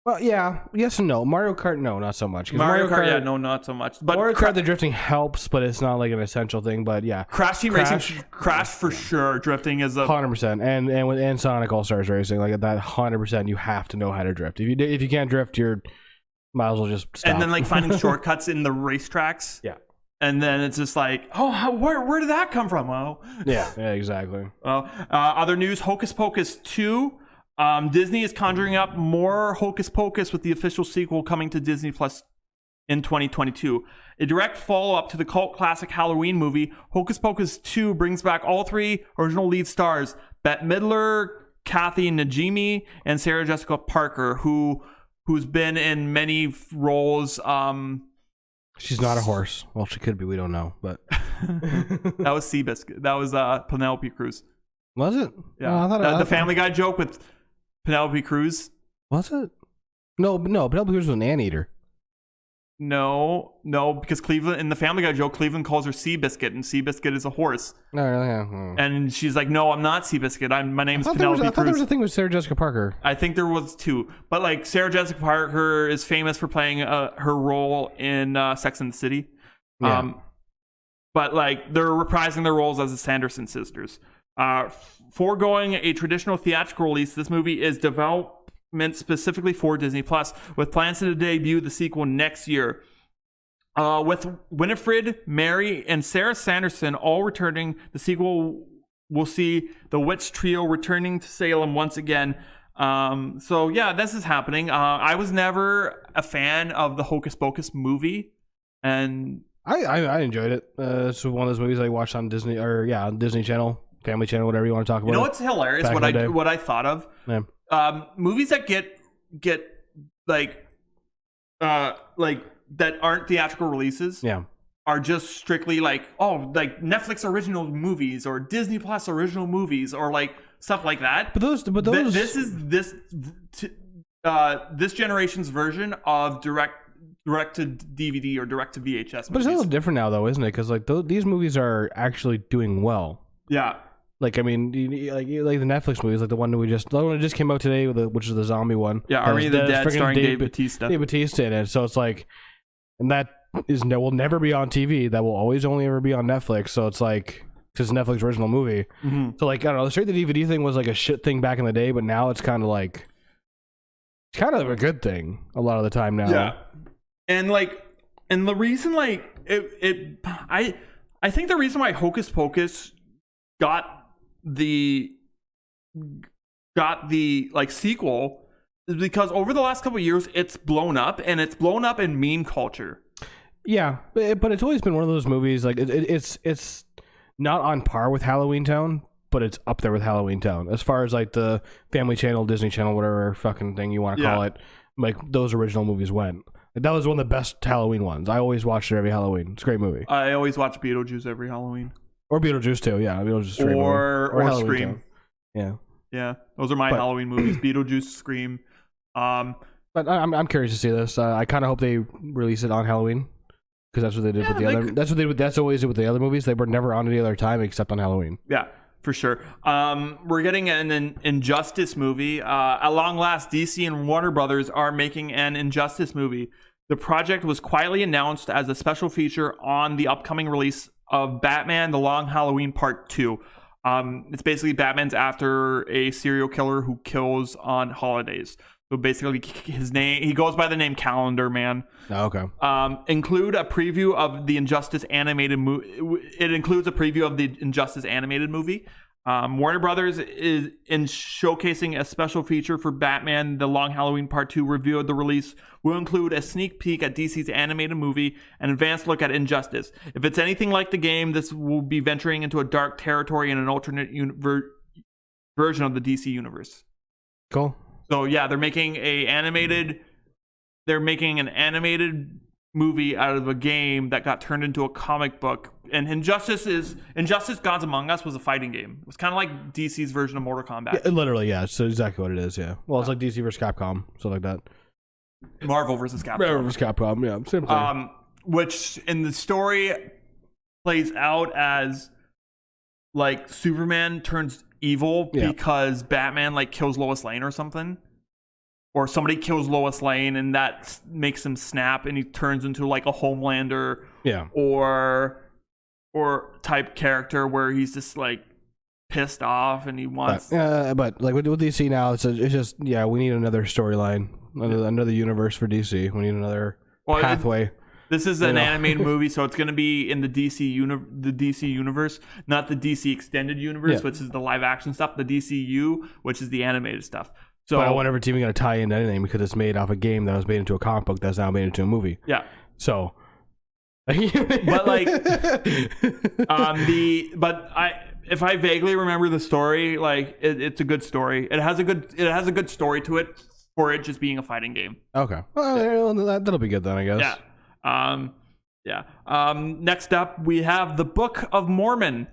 Well, yeah, yes and no. Mario Kart, no, not so much. Mario Kart, no, not so much. But Mario Kart, the drifting helps, but it's not like an essential thing. But yeah, Crash Team Racing, Crash for sure. Drifting is 100%, and Sonic All Stars Racing, like that 100%. You have to know how to drift. If you can't drift, you're might as well just stop. And then like finding shortcuts in the racetracks. Yeah. And then it's just like, where did that come from? Well, yeah, exactly. Other news: Hocus Pocus 2. Disney is conjuring up more Hocus Pocus with the official sequel coming to Disney Plus in 2022. A direct follow-up to the cult classic Halloween movie, Hocus Pocus 2 brings back all 3 original lead stars, Bette Midler, Kathy Najimy, and Sarah Jessica Parker, who's been in many roles. She's not a horse. Well, she could be. We don't know, but that was Seabiscuit. That was Penelope Cruz. Was it? Yeah, the Family Guy joke with Penelope Cruz. Was it? No. Penelope Cruz was an anteater. No, because Cleveland, in the Family Guy joke, Cleveland calls her Seabiscuit, and Seabiscuit is a horse. No, yeah. And she's like, "No, I'm not Seabiscuit. My name's Penelope Cruz." I thought there was a thing with Sarah Jessica Parker. I think there was too, but like Sarah Jessica Parker is famous for playing her role in Sex and the City. Yeah. But like they're reprising their roles as the Sanderson sisters. Foregoing a traditional theatrical release, this movie is development specifically for Disney Plus, with plans to debut the sequel next year. With Winifred, Mary, and Sarah Sanderson all returning, the sequel will see the witch trio returning to Salem once again. So yeah, this is happening. I was never a fan of the Hocus Pocus movie, and I enjoyed it. It's one of those movies I watched on Disney on Disney Channel, Family Channel, whatever you want to talk about. You know what's hilarious? What I thought of. Yeah. Movies that get like that aren't theatrical releases, are just strictly like Netflix original movies or Disney Plus original movies or like stuff like that. But those this is this generation's version of direct to DVD or direct to VHS movies. But it's a little different now, though, isn't it? Because like these movies are actually doing well. Yeah. Like, I mean, like the Netflix movies, like the one that just came out today, which is the zombie one. Yeah, Army of the Dead, starring Dave Bautista. Dave Bautista in it. So it's like, and that will never be on TV. That will always only ever be on Netflix. So it's like, because it's a Netflix original movie. Mm-hmm. So like, I don't know, the straight to DVD thing was like a shit thing back in the day, but now it's kind of like, it's kind of a good thing a lot of the time now. Yeah, and the reason I think the reason why Hocus Pocus got the like sequel is because over the last couple of years it's blown up, and it's blown up in meme culture. Yeah, but it's always been one of those movies like it's not on par with Halloween Town, but it's up there with Halloween Town as far as like the Family Channel, Disney Channel, whatever fucking thing you want to call it. Like those original movies went. Like, that was one of the best Halloween ones. I always watched it every Halloween. It's a great movie. I always watch Beetlejuice every Halloween. Or Beetlejuice too, yeah. Beetlejuice or Scream. Town. Yeah. Yeah, those are my Halloween movies. Beetlejuice, Scream. But I'm curious to see this. I kind of hope they release it on Halloween, because that's what they did with the other. That's always did with the other movies. They were never on any other time except on Halloween. Yeah, for sure. We're getting an Injustice movie. At long last, DC and Warner Brothers are making an Injustice movie. The project was quietly announced as a special feature on the upcoming release of Batman: The Long Halloween Part 2. It's basically Batman's after a serial killer who kills on holidays. So basically, he goes by the name Calendar Man. Oh, okay. Include a preview of the Injustice animated movie. It includes a preview of the Injustice animated movie. Warner Brothers is in showcasing a special feature for Batman: The Long Halloween Part 2 review of the release. Will include a sneak peek at DC's animated movie, an advanced look at Injustice. If it's anything like the game, this will be venturing into a dark territory in an alternate version of the DC universe. Cool. So yeah, they're making an animated movie out of a game that got turned into a comic book. And Injustice Gods Among Us was a fighting game. It was kind of like DC's version of Mortal Kombat. Yeah, literally, yeah. It's exactly what it is, yeah. Well, it's like DC versus Capcom, something like that. Marvel versus Capcom. Marvel versus Capcom, yeah. Same thing. Which in the story plays out as like Superman turns evil because Batman like kills Lois Lane or something. Or somebody kills Lois Lane and that makes him snap and he turns into like a Homelander or type character where he's just like pissed off and he wants... But like with DC now, it's just, we need another storyline, another universe for DC. We need another pathway. This is an animated movie, so it's going to be in the DC universe, not the DC extended universe, which is the live action stuff, the DCU, which is the animated stuff. So but I wonder if it's even going to tie into anything because it's made off a game that was made into a comic book that's now made into a movie. Yeah. So, but like, if I vaguely remember the story, like it's a good story. It has a good story to it for it just being a fighting game. Okay. Well, that'll be good then, I guess. Yeah. Next up, we have the Book of Mormon.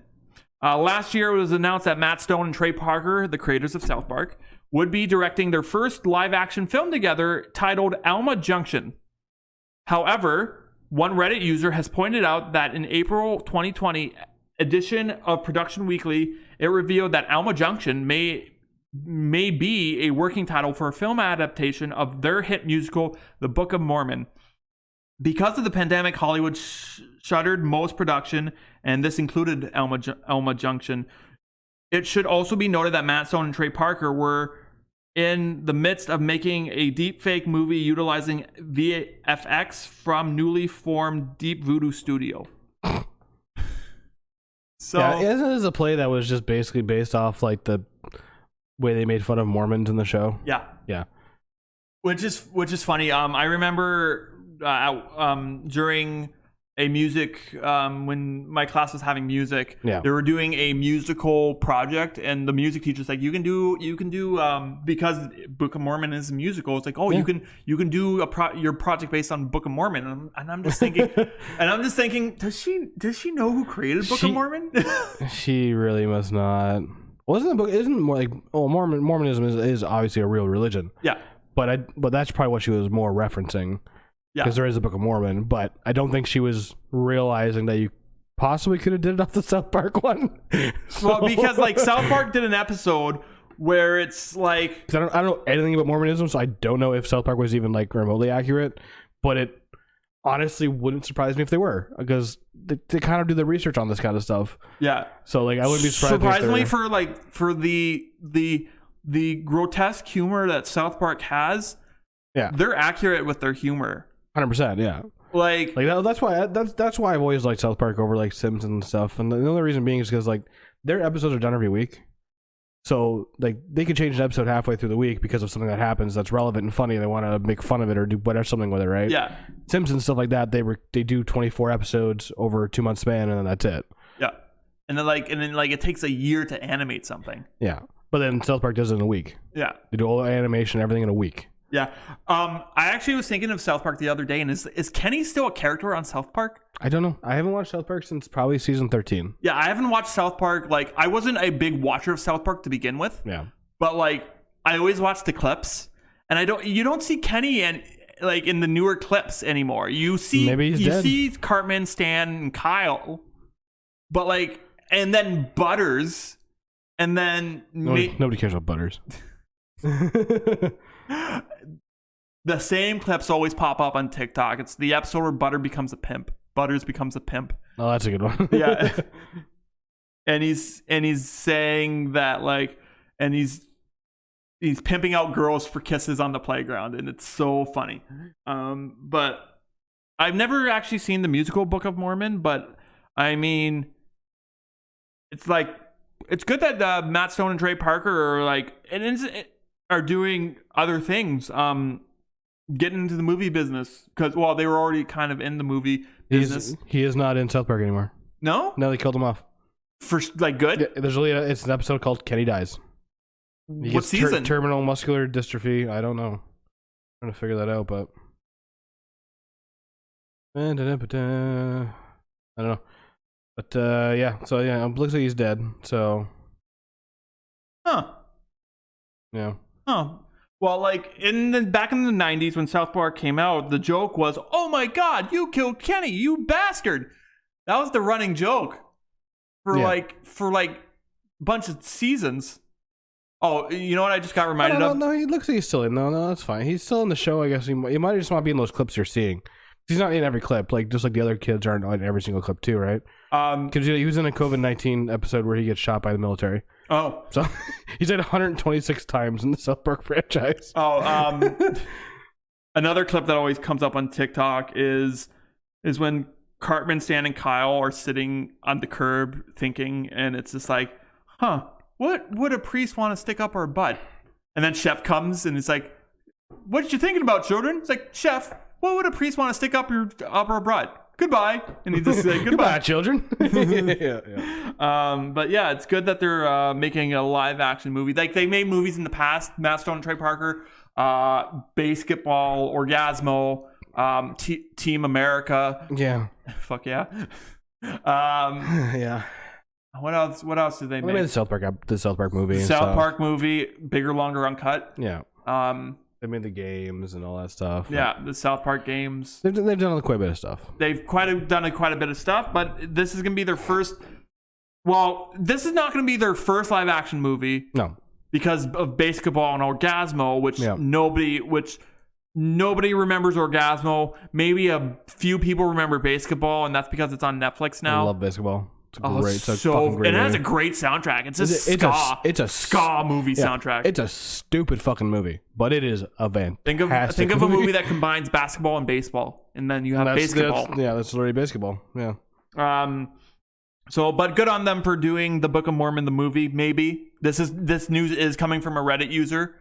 Last year, it was announced that Matt Stone and Trey Parker, the creators of South Park, would be directing their first live-action film together titled Alma Junction. However, one Reddit user has pointed out that in April 2020 edition of Production Weekly, it revealed that Alma Junction may be a working title for a film adaptation of their hit musical, The Book of Mormon. Because of the pandemic, Hollywood shuttered most production, and this included Alma Junction. It should also be noted that Matt Stone and Trey Parker were in the midst of making a deepfake movie utilizing VFX from newly formed Deep Voodoo Studio. So yeah, isn't this a play that was just basically based off like the way they made fun of Mormons in the show? Yeah. Which is funny. I remember during a music when my class was having music, they were doing a musical project, and the music teacher's like, you can do because Book of Mormon is a musical. It's like, you can do your project based on Book of Mormon, and I'm just thinking, does she know who created Book of Mormon? She really must not. Wasn't the book? Isn't more like Mormonism is obviously a real religion. Yeah, but that's probably what she was more referencing. Because there is a Book of Mormon, but I don't think she was realizing that you possibly could have did it off the South Park one. Well, because like South Park did an episode where it's like I don't know anything about Mormonism, so I don't know if South Park was even like remotely accurate. But it honestly wouldn't surprise me if they were, because they kind of do the research on this kind of stuff. Yeah. So like I wouldn't be surprised. Surprisingly, for the grotesque humor that South Park has, they're accurate with their humor. 100%, yeah. Like that's why I've always liked South Park over like Simpsons and stuff. And the only reason being is because like their episodes are done every week, so like they could change an episode halfway through the week because of something that happens that's relevant and funny. And they want to make fun of it or do whatever something with it, right? Yeah. Simpsons stuff like that. They do 24 episodes over a 2-month span, and then that's it. Yeah. And then it takes a year to animate something. Yeah. But then South Park does it in a week. Yeah. They do all the animation, everything in a week. Yeah. I actually was thinking of South Park the other day, and is Kenny still a character on South Park? I don't know. I haven't watched South Park since probably season 13. Yeah, I haven't watched South Park. Like, I wasn't a big watcher of South Park to begin with. Yeah. But like, I always watch the clips, and you don't see Kenny and like in the newer clips anymore. You see maybe he's dead. See Cartman, Stan, and Kyle, but like, and then Butters, and then nobody cares about Butters. The same clips always pop up on TikTok. It's the episode where Butters becomes a pimp. Oh, that's a good one. Yeah. And he's saying that like, and he's pimping out girls for kisses on the playground, and it's so funny. But I've never actually seen the musical Book of Mormon, but I mean, it's like, it's good that Matt Stone and Trey Parker are like, are doing other things, getting into the movie business, because they were already kind of in the movie business. He is not in South Park anymore. No, they killed him off for like good. Yeah, it's an episode called Kenny Dies. What season? Terminal muscular dystrophy. I don't know. I'm trying to figure that out, but I don't know. But yeah. So yeah, it looks like he's dead. So, yeah. Oh, well, like back in the 90s when South Park came out, the joke was, "Oh my God, you killed Kenny, you bastard!" That was the running joke for like a bunch of seasons. Oh, you know what? I just got reminded of. No, he looks like he's still in. No, that's fine. He's still in the show. I guess he might just not be in those clips you're seeing. He's not in every clip, like just like the other kids aren't in every single clip too, right? Because he was in a COVID-19 episode where he gets shot by the military. Oh, so he's at 126 times in the South Park franchise. Oh, another clip that always comes up on TikTok is when Cartman, Stan, and Kyle are sitting on the curb thinking, and it's just like, what would a priest want to stick up our butt? And then Chef comes and it's like, what did you thinking about, children? It's like, Chef, what would a priest want to stick up your upper butt? Goodbye. And he just say, Goodbye, children. But yeah, it's good that they're making a live action movie. Like they made movies in the past, Matt Stone and Trey Parker, Basketball, Orgasmo, Team America. Yeah. Fuck yeah. Yeah. What else did they make? They made the South Park movie. South Park movie, bigger, longer, uncut. Yeah. They made the games and all that stuff. Yeah, the South Park games. They've done quite a bit of stuff. They've done quite a bit of stuff, but this is going to be their first. Well, this is not going to be their first live action movie. No, because of Basketball and Orgasmo, which nobody remembers Orgasmo. Maybe a few people remember Basketball, and that's because it's on Netflix now. I love Basketball. It's a great. It has a great soundtrack. It's a ska movie soundtrack. It's a stupid fucking movie, but it is a fantastic. Think of a movie that combines basketball and baseball, and then you have Basketball. That's literally Basketball. Yeah. But good on them for doing the Book of Mormon, the movie. Maybe this news is coming from a Reddit user.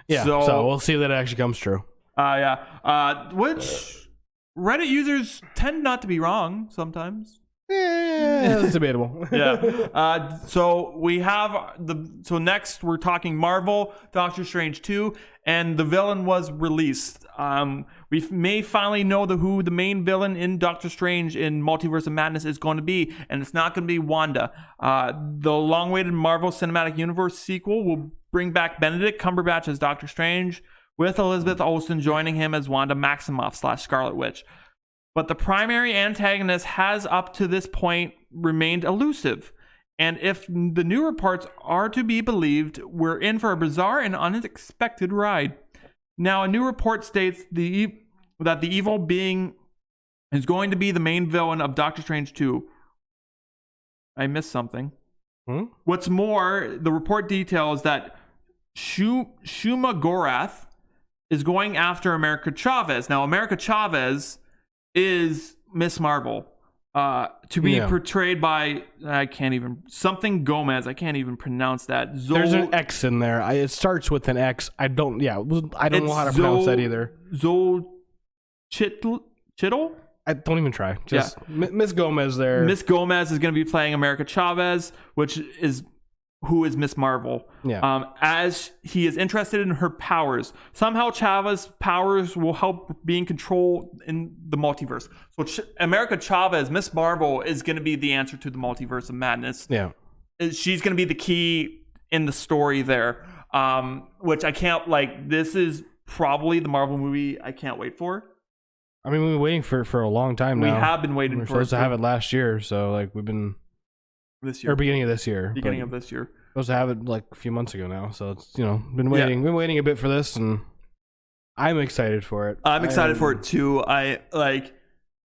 Yeah. So we'll see if that actually comes true. Which Reddit users tend not to be wrong sometimes. Yeah, it's debatable. Yeah. So we have next we're talking Marvel, Doctor Strange 2, and the villain was released. We may finally know who the main villain in Doctor Strange in Multiverse of Madness is going to be, and it's not going to be Wanda. The long-awaited Marvel Cinematic Universe sequel will bring back Benedict Cumberbatch as Doctor Strange, with Elizabeth Olsen joining him as Wanda Maximoff / Scarlet Witch. But the primary antagonist has up to this point remained elusive. And if the new reports are to be believed, we're in for a bizarre and unexpected ride. Now, a new report states that the evil being is going to be the main villain of Doctor Strange 2. I missed something. What's more, the report details that Shuma Gorath is going after America Chavez. Now, America Chavez is Miss Marvel, to be portrayed by something Gomez. I can't even pronounce that. There's an X in there. It starts with an X. I don't know how to pronounce that either. Chittle? I don't even try. Just Miss Gomez there. Miss Gomez is going to be playing America Chavez, who is Miss Marvel. Yeah. As he is interested in her powers. Somehow Chavez's powers will help be in control in the multiverse. So America Chavez, Miss Marvel, is going to be the answer to the Multiverse of Madness. Yeah. She's going to be the key in the story there. Which I can't, this is probably the Marvel movie I can't wait for. I mean, we've been waiting for a long time now. We have been waiting for it. We're supposed to have it last year, so we've been... This year. Or beginning of this year. Supposed to have it a few months ago now, so it's been waiting a bit for this, and I'm excited for it. I'm excited for it too. I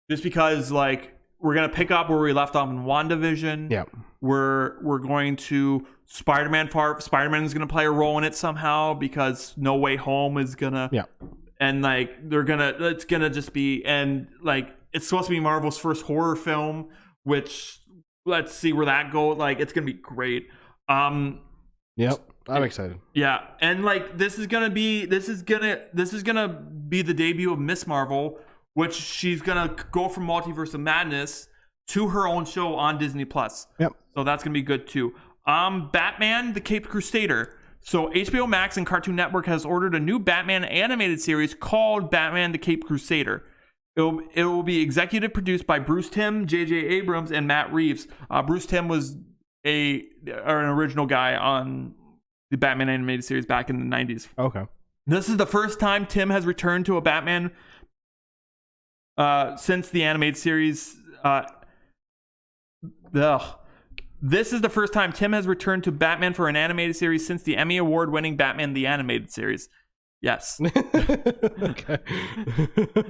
just because we're gonna pick up where we left off in WandaVision. Yeah, we're going to Spider-Man part. Spider-Man is gonna play a role in it somehow because No Way Home is gonna. Yeah, and it's gonna just be it's supposed to be Marvel's first horror film, which. Let's see where that goes. It's gonna be great. Yep, I'm excited. Yeah, and this is gonna be the debut of Miss Marvel, which she's gonna go from Multiverse of Madness to her own show on Disney Plus. Yep. So that's gonna be good too. Batman: The Caped Crusader. So HBO Max and Cartoon Network has ordered a new Batman animated series called Batman: The Caped Crusader. It will be executive produced by Bruce Timm, J.J. Abrams, and Matt Reeves. Bruce Timm was an original guy on the Batman animated series back in the 90s. Okay. This is the first time Timm has returned to a Batman since the animated series. This is the first time Timm has returned to Batman for an animated series since the Emmy Award-winning Batman the Animated Series. Yes. Okay.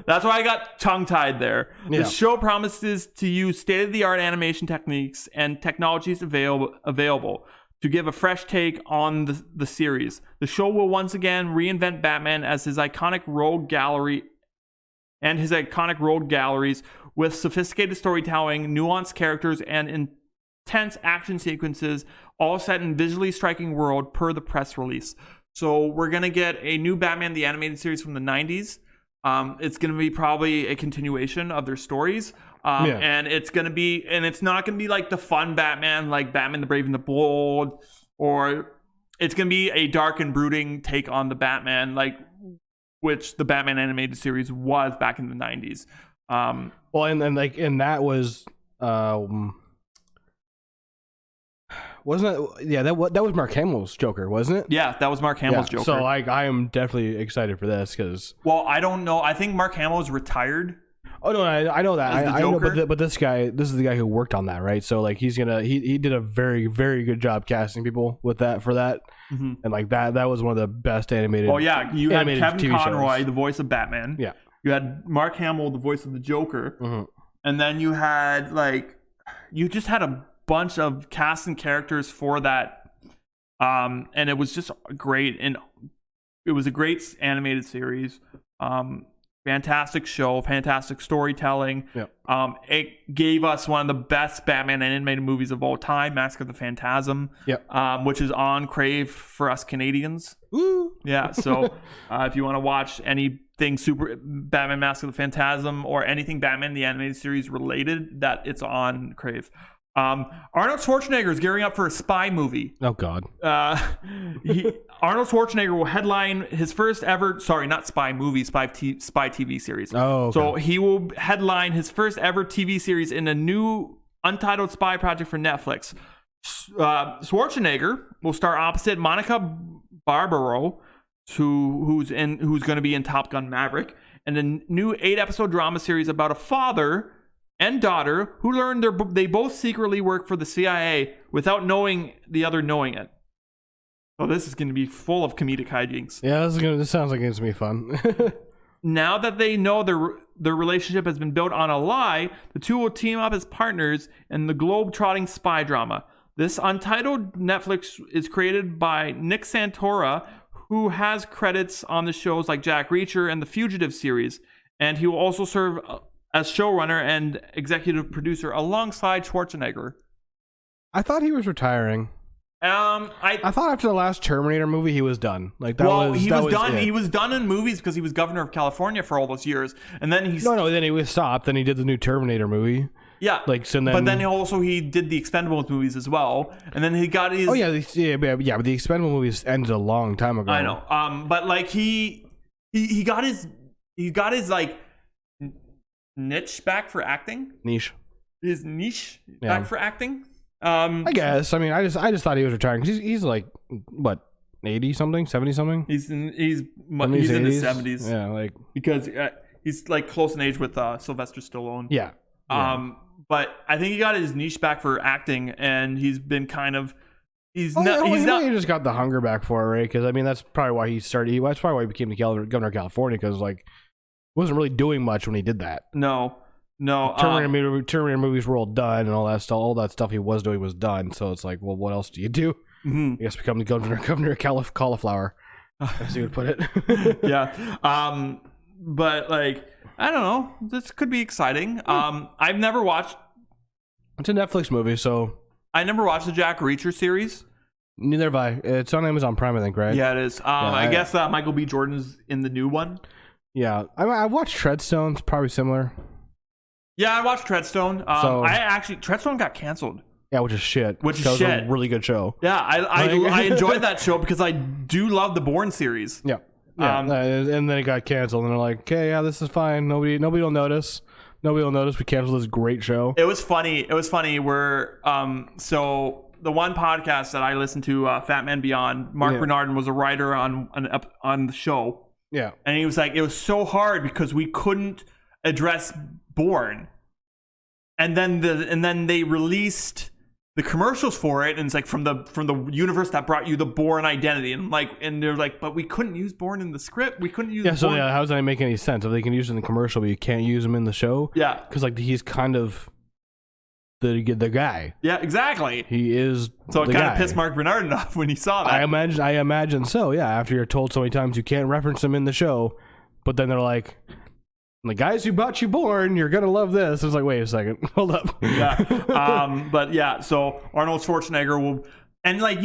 That's why I got tongue-tied there. Yeah. The show promises to use state-of-the-art animation techniques and technologies available to give a fresh take on the series. The show will once again reinvent Batman as his iconic rogue galleries with sophisticated storytelling, nuanced characters, and intense action sequences, all set in visually striking world per the press release. So we're gonna get a new Batman the Animated Series from the 90s. It's gonna be probably a continuation of their stories. And it's not gonna be like the fun Batman, like Batman the Brave and the Bold, or it's gonna be a dark and brooding take on the Batman, like which the Batman animated series was back in the 90s. Well, and that was wasn't it? Yeah, that was Mark Hamill's Joker, wasn't it? Yeah, that was Mark Hamill's Joker. So I am definitely excited for this because. Well, I don't know. I think Mark Hamill is retired. Oh no, I know that. I know, but this is the guy who worked on that, right? So like he did a very, very good job casting people with that for that, and like that was one of the best animated. Oh yeah, you had Kevin TV Conroy, shows. the voice of Batman. Yeah, you had Mark Hamill, the voice of the Joker, and then you had you just had a bunch of cast and characters for that, and it was just great, and it was a great animated series. Fantastic show, fantastic storytelling. Yep. It gave us one of the best Batman animated movies of all time, Mask of the Phantasm. Yep. Which is on Crave for us Canadians. Woo! Yeah. So if you want to watch anything super Batman Mask of the Phantasm or anything Batman the Animated Series related, that it's on Crave. Arnold Schwarzenegger is gearing up for a spy movie. Oh God. Arnold Schwarzenegger will headline his first ever, not spy movie, spy TV series. Oh, okay. So he will headline his first ever TV series in a new untitled spy project for Netflix. Schwarzenegger will star opposite Monica Barbaro, who's going to be in Top Gun Maverick, and a new 8-episode drama series about a father and daughter who learned they both secretly work for the CIA without knowing the other knowing it. So this is going to be full of comedic hijinks. Yeah, this sounds like it's going to be fun. Now that they know their relationship has been built on a lie, the two will team up as partners in the globe-trotting spy drama. This untitled Netflix is created by Nick Santora, who has credits on the shows like Jack Reacher and the Fugitive series, and he will also serve as showrunner and executive producer alongside Schwarzenegger. I thought he was retiring. I thought after the last Terminator movie he was done. Like that he was done. He was done in movies because he was governor of California for all those years, and then then he was stopped. Then he did the new Terminator movie. Yeah, but then he did the Expendables movies as well, and then he got his. Oh yeah, but the Expendables movies ended a long time ago. I know. But like he got his like niche back for acting. His niche back for acting. I guess. I mean, I just thought he was retiring because he's like what 80 something, 70 something. He's in his 70s. Yeah, like because he's like close in age with Sylvester Stallone. Yeah. But I think he got his niche back for acting, and he's been kind of he just got the hunger back for it, right? Because I mean, that's probably why he started. That's probably why he became the governor of California, because like he wasn't really doing much when he did that. No. Terminator movies were all done, and all that stuff he was doing was done. So it's like, well, what else do you do? I guess become the governor of cauliflower, as you would put it. Yeah. But like, I don't know. This could be exciting. I've never watched. It's a Netflix movie, so I never watched the Jack Reacher series. Neither have I. It's on Amazon Prime, I think, right? Yeah, it is. I guess Michael B. Jordan's in the new one. Yeah, I watched Treadstone. It's probably similar. Yeah, I watched Treadstone. Treadstone got canceled. Yeah, which is shit. That was a really good show. Yeah, I enjoyed that show because I do love the Bourne series. Yeah. And then it got canceled, and they're like, "Okay, yeah, this is fine. Nobody will notice. Nobody will notice. We canceled this great show." It was funny. Where so the one podcast that I listened to, Fat Man Beyond, Mark Bernardin was a writer on the show. Yeah, and he was like, it was so hard because we couldn't address Bourne, and then they released the commercials for it, and it's like from the universe that brought you the Bourne identity, and they're like, but we couldn't use Bourne in the script. We couldn't use. So how does that make any sense? If they can use it in the commercial, but you can't use him in the show? Yeah, because like he's kind of the guy. Yeah, exactly. He is. So it kind of pissed Mark Bernardin off when he saw that. I imagine so. Yeah, after you're told so many times you can't reference him in the show, but then they're like, the guys who bought you Bourne, you're gonna love this. It's like, wait a second, hold up. Yeah. But yeah, so Arnold Schwarzenegger will, and like,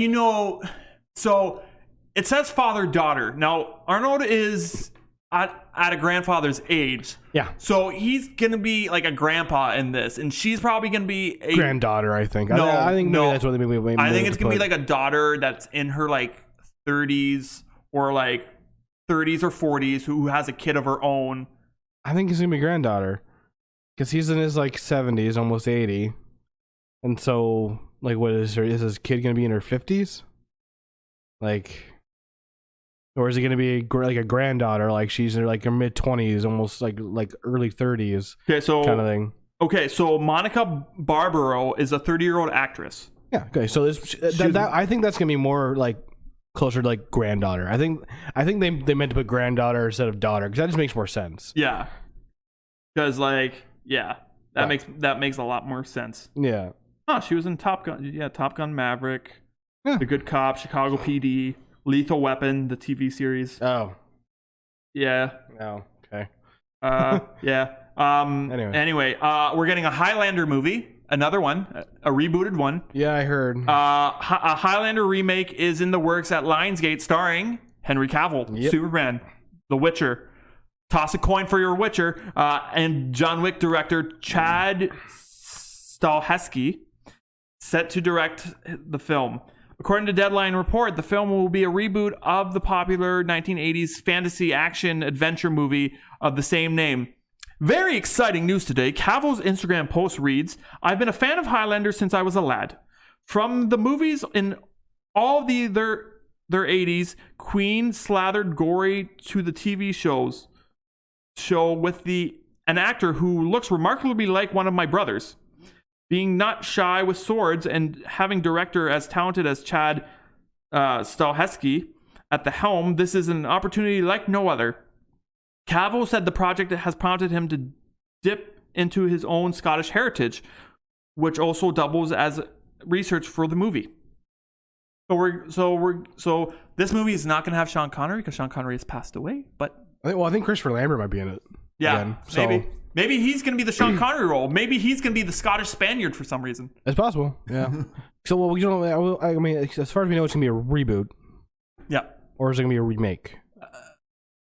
so it says father-daughter. Now, Arnold is at a grandfather's age. Yeah. So he's going to be like a grandpa in this. And she's probably going to be a... granddaughter, I think. No, I think no. that's what they mean. I think it's going to be like a daughter that's in her like 30s or like 30s or 40s who has a kid of her own. I think it's going to be granddaughter. Because he's in his like 70s, almost 80. And so, like, what is his kid going to be in her 50s? Like... Or is it going to be like a granddaughter, like she's in like her mid 20s, almost like early 30s, kind of thing? Okay, so Monica Barbaro is a 30-year-old actress. Yeah. Okay, so I think that's going to be more like closer to like granddaughter. I think they meant to put granddaughter instead of daughter because that just makes more sense. Yeah. Because that makes a lot more sense. Yeah. Oh, she was in Top Gun. Yeah, Top Gun Maverick, The Good Cop, Chicago PD. Lethal Weapon, the TV series. Oh. Yeah. Oh, okay. Yeah. Anyway, we're getting a Highlander movie. Another one. A rebooted one. Yeah, I heard. A Highlander remake is in the works at Lionsgate starring Henry Cavill, Superman, The Witcher. Toss a coin for your Witcher. And John Wick director Chad Stahelski set to direct the film. According to Deadline Report, the film will be a reboot of the popular 1980s fantasy action adventure movie of the same name. Very exciting news today. Cavill's Instagram post reads, "I've been a fan of Highlander since I was a lad. From the movies in all their 80s, Queen slathered gory to the TV show with an actor who looks remarkably like one of my brothers. Being not shy with swords and having director as talented as Chad Stahelski at the helm, this is an opportunity like no other." Cavill said the project has prompted him to dip into his own Scottish heritage, which also doubles as research for the movie. So this movie is not going to have Sean Connery because Sean Connery has passed away. But I think Christopher Lambert might be in it. Yeah, again, so. Maybe he's going to be the Sean Connery role. Maybe he's going to be the Scottish Spaniard for some reason. It's possible. Yeah. So, well, I mean, as far as we know, it's going to be a reboot. Yeah. Or is it going to be a remake?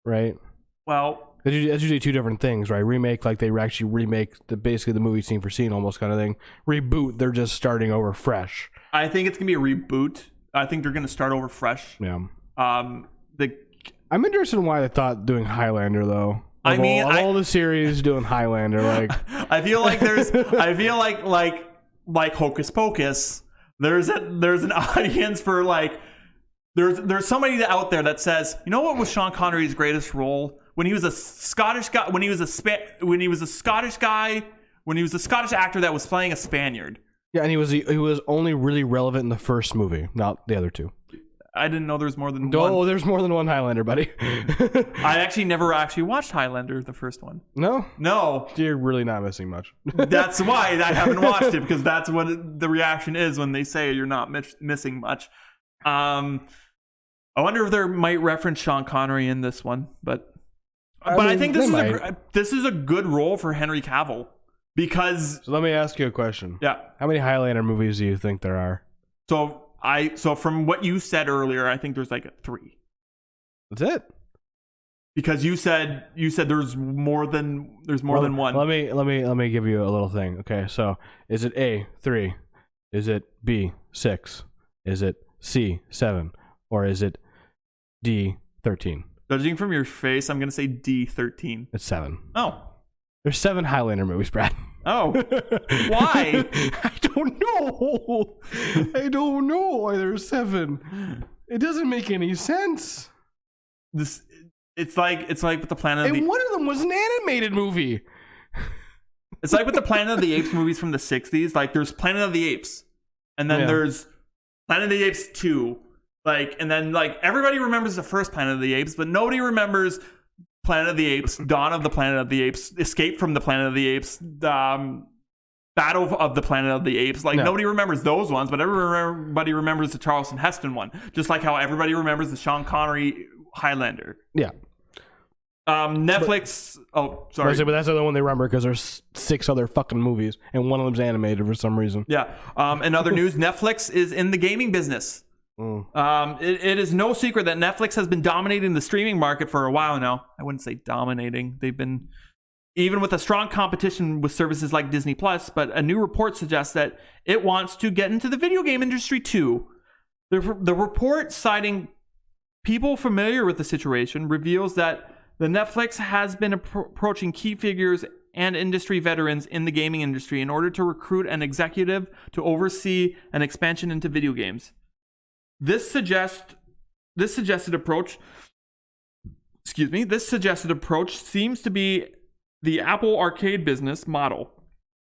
Right? Well, that's usually two different things, right? Remake, like they actually remake basically the movie scene for scene, almost kind of thing. Reboot, they're just starting over fresh. I think it's going to be a reboot. I think they're going to start over fresh. Yeah. I'm interested in why they thought doing Highlander, though. All the series doing Highlander, like I feel like Hocus Pocus. There's an audience for like there's somebody out there that says, you know what was Sean Connery's greatest role when he was a Scottish guy, when he was a Scottish actor that was playing a Spaniard. Yeah, and he was only really relevant in the first movie, not the other two. I didn't know there's more than one. Oh, there's more than one Highlander, buddy. I actually never watched Highlander, the first one. No. You're really not missing much. That's why I haven't watched it, because that's what the reaction is when they say you're not missing much. I wonder if they might reference Sean Connery in this one, but I think this is a good role for Henry Cavill because. So let me ask you a question. Yeah. How many Highlander movies do you think there are? So from what you said earlier, I think there's like 3. That's it. Because you said there's more than one. Let me give you a little thing. Okay, so is it A 3? Is it B 6? Is it C 7? Or is it D 13? Judging from your face, I'm gonna say D 13. It's 7. Oh. There's 7 Highlander movies, Brad. Oh, why? I don't know why there's 7. It doesn't make any sense. It's like with the Planet of the Apes. And one of them was an animated movie. It's like with the Planet of the Apes movies from the 60s. Like there's Planet of the Apes, and then there's Planet of the Apes 2. Like, and then like everybody remembers the first Planet of the Apes, but nobody remembers Planet of the Apes, Dawn of the Planet of the Apes, Escape from the Planet of the Apes, Battle of the Planet of the Apes. Like nobody remembers those ones, but everybody remembers the Charlton Heston one. Just like how everybody remembers the Sean Connery Highlander. Yeah. Netflix. But that's the other one they remember because there's 6 other fucking movies, and one of them's animated for some reason. Yeah. In other news, Netflix is in the gaming business. It is no secret that Netflix has been dominating the streaming market for a while now. I wouldn't say dominating. They've been, even with a strong competition with services like Disney Plus, but a new report suggests that it wants to get into the video game industry too. The report, citing people familiar with the situation, reveals that the Netflix has been approaching key figures and industry veterans in the gaming industry in order to recruit an executive to oversee an expansion into video games. This suggested approach seems to be the Apple Arcade business model,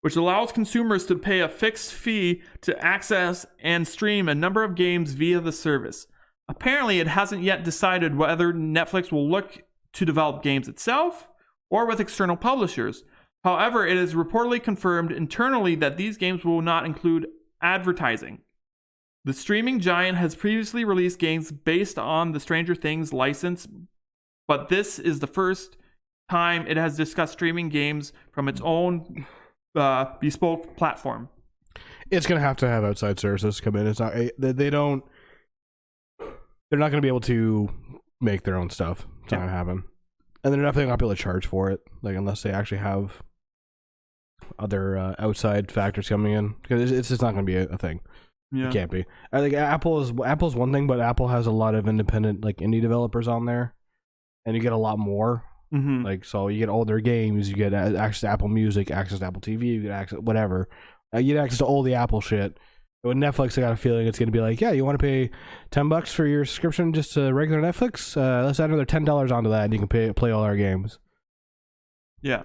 which allows consumers to pay a fixed fee to access and stream a number of games via the service. Apparently, it hasn't yet decided whether Netflix will look to develop games itself or with external publishers. However, it is reportedly confirmed internally that these games will not include advertising. The streaming giant has previously released games based on the Stranger Things license, but this is the first time it has discussed streaming games from its own bespoke platform. It's going to have outside services come in. It's not, they're not going to be able to make their own stuff. It's not going to happen. And they're definitely not be able to charge for it, like, unless they actually have other outside factors coming in, because it's just not going to be a thing. Yeah. It can't be. I think Apple's one thing, but Apple has a lot of independent, like, indie developers on there, and you get a lot more. Mm-hmm. Like, so you get all their games, you get access to Apple Music, access to Apple TV, you get access whatever. You get access to all the Apple shit. With Netflix, I got a feeling it's going to be like, yeah, you want to pay $10 for your subscription just to regular Netflix? Let's add another $10 onto that, and you can play all our games. Yeah.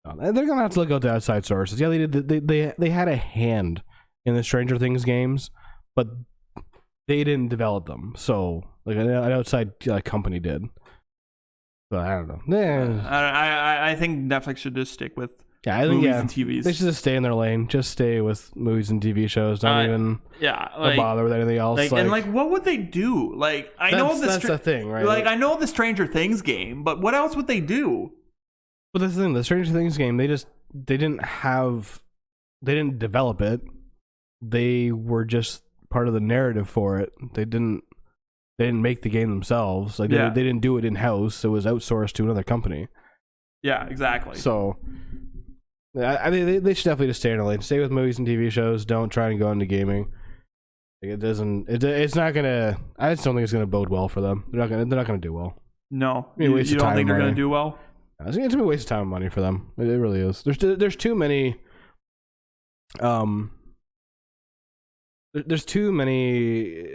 They're going to have to look out the outside sources. Yeah, they had a hand in the Stranger Things games, but they didn't develop them. So, like, an outside company did. But I don't know. I think Netflix should just stick with movies and TVs. They should just stay in their lane. Just stay with movies and TV shows. Don't even bother with anything else. And what would they do? Like, that's the thing, right? Like, I know the Stranger Things game, but what else would they do? Well, that's the thing. The Stranger Things game, they didn't develop it. They were just part of the narrative for it. They didn't make the game themselves. Like, they didn't do it in house. It was outsourced to another company. Yeah, exactly. So, I mean, they should definitely just stay in their lane. Stay with movies and TV shows. Don't try and go into gaming. Like, it's not gonna. I just don't think it's gonna bode well for them. They're not gonna do well. No, you don't think they're gonna do well? It's gonna be a waste of time and money for them. It really is. There's too many. There's too many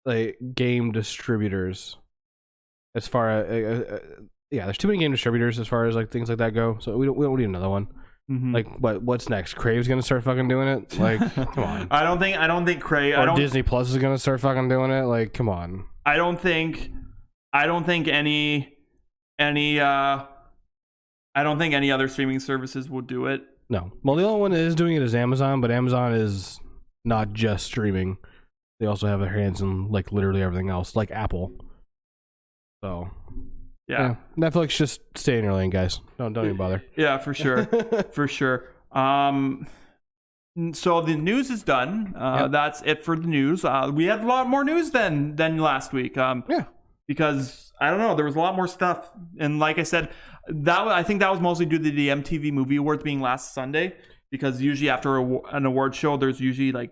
like game distributors as far as there's too many game distributors as far as like things like that go. So we don't need another one. Mm-hmm. Like what's next? Crave's gonna start fucking doing it? Like, come on. I don't think Crave. Or Disney Plus is gonna start fucking doing it. Like, come on. I don't think any other streaming services will do it. No. Well, the only one that is doing it is Amazon, but Amazon is not just streaming. They also have their hands in like literally everything else, like Apple. So, yeah. Netflix, just stay in your lane, guys. Don't even bother. Yeah, for sure, for sure. So the news is done. That's it for the news. We had a lot more news than last week. Because I don't know, there was a lot more stuff, and like I said, I think that was mostly due to the MTV Movie Awards being last Sunday. Because usually after an award show, there's usually like...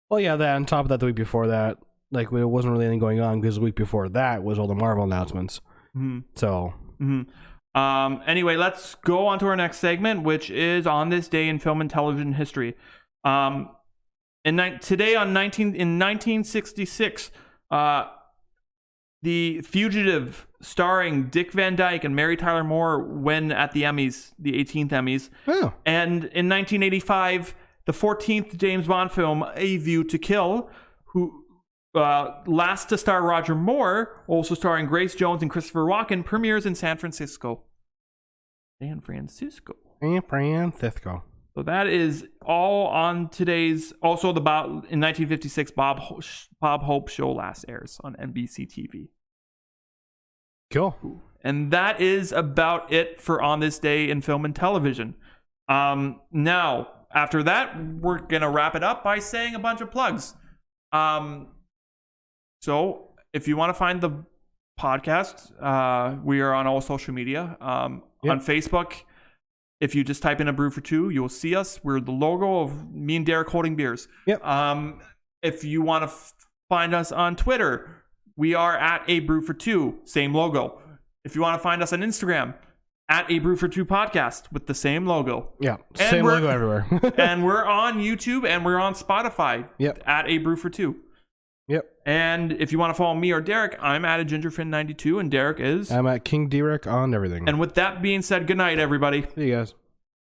Well, yeah, that on top of that, the week before that, like, it wasn't really anything going on because the week before that was all the Marvel announcements. Mm-hmm. So... Mm-hmm. Anyway, let's go on to our next segment, which is On This Day in Film and Television History. Today in 1966, The Fugitive, starring Dick Van Dyke and Mary Tyler Moore, win at the Emmys, the 18th Emmys. Oh. And in 1985, the 14th James Bond film, A View to Kill, who last to star Roger Moore, also starring Grace Jones and Christopher Walken, premieres in San Francisco. So that is all on today's... Also, in 1956, Bob Hope Show last airs on NBC TV. Cool. And that is about it for On This Day in Film and Television. Now, after that, we're going to wrap it up by saying a bunch of plugs. So if you want to find the podcast, we are on all social media. On Facebook, if you just type in A Brew for Two, you'll see us. We're the logo of me and Derek holding beers. Yep. If you want to find us on Twitter, we are at A Brew for Two, same logo. If you want to find us on Instagram, at A Brew for Two podcast with the same logo. Yeah, same logo everywhere. And we're on YouTube and we're on Spotify. Yep. At A Brew for Two. Yep. And if you want to follow me or Derek, I'm at a GingerFin92 and Derek is... I'm at King Derek on everything. And with that being said, good night, everybody. See you guys.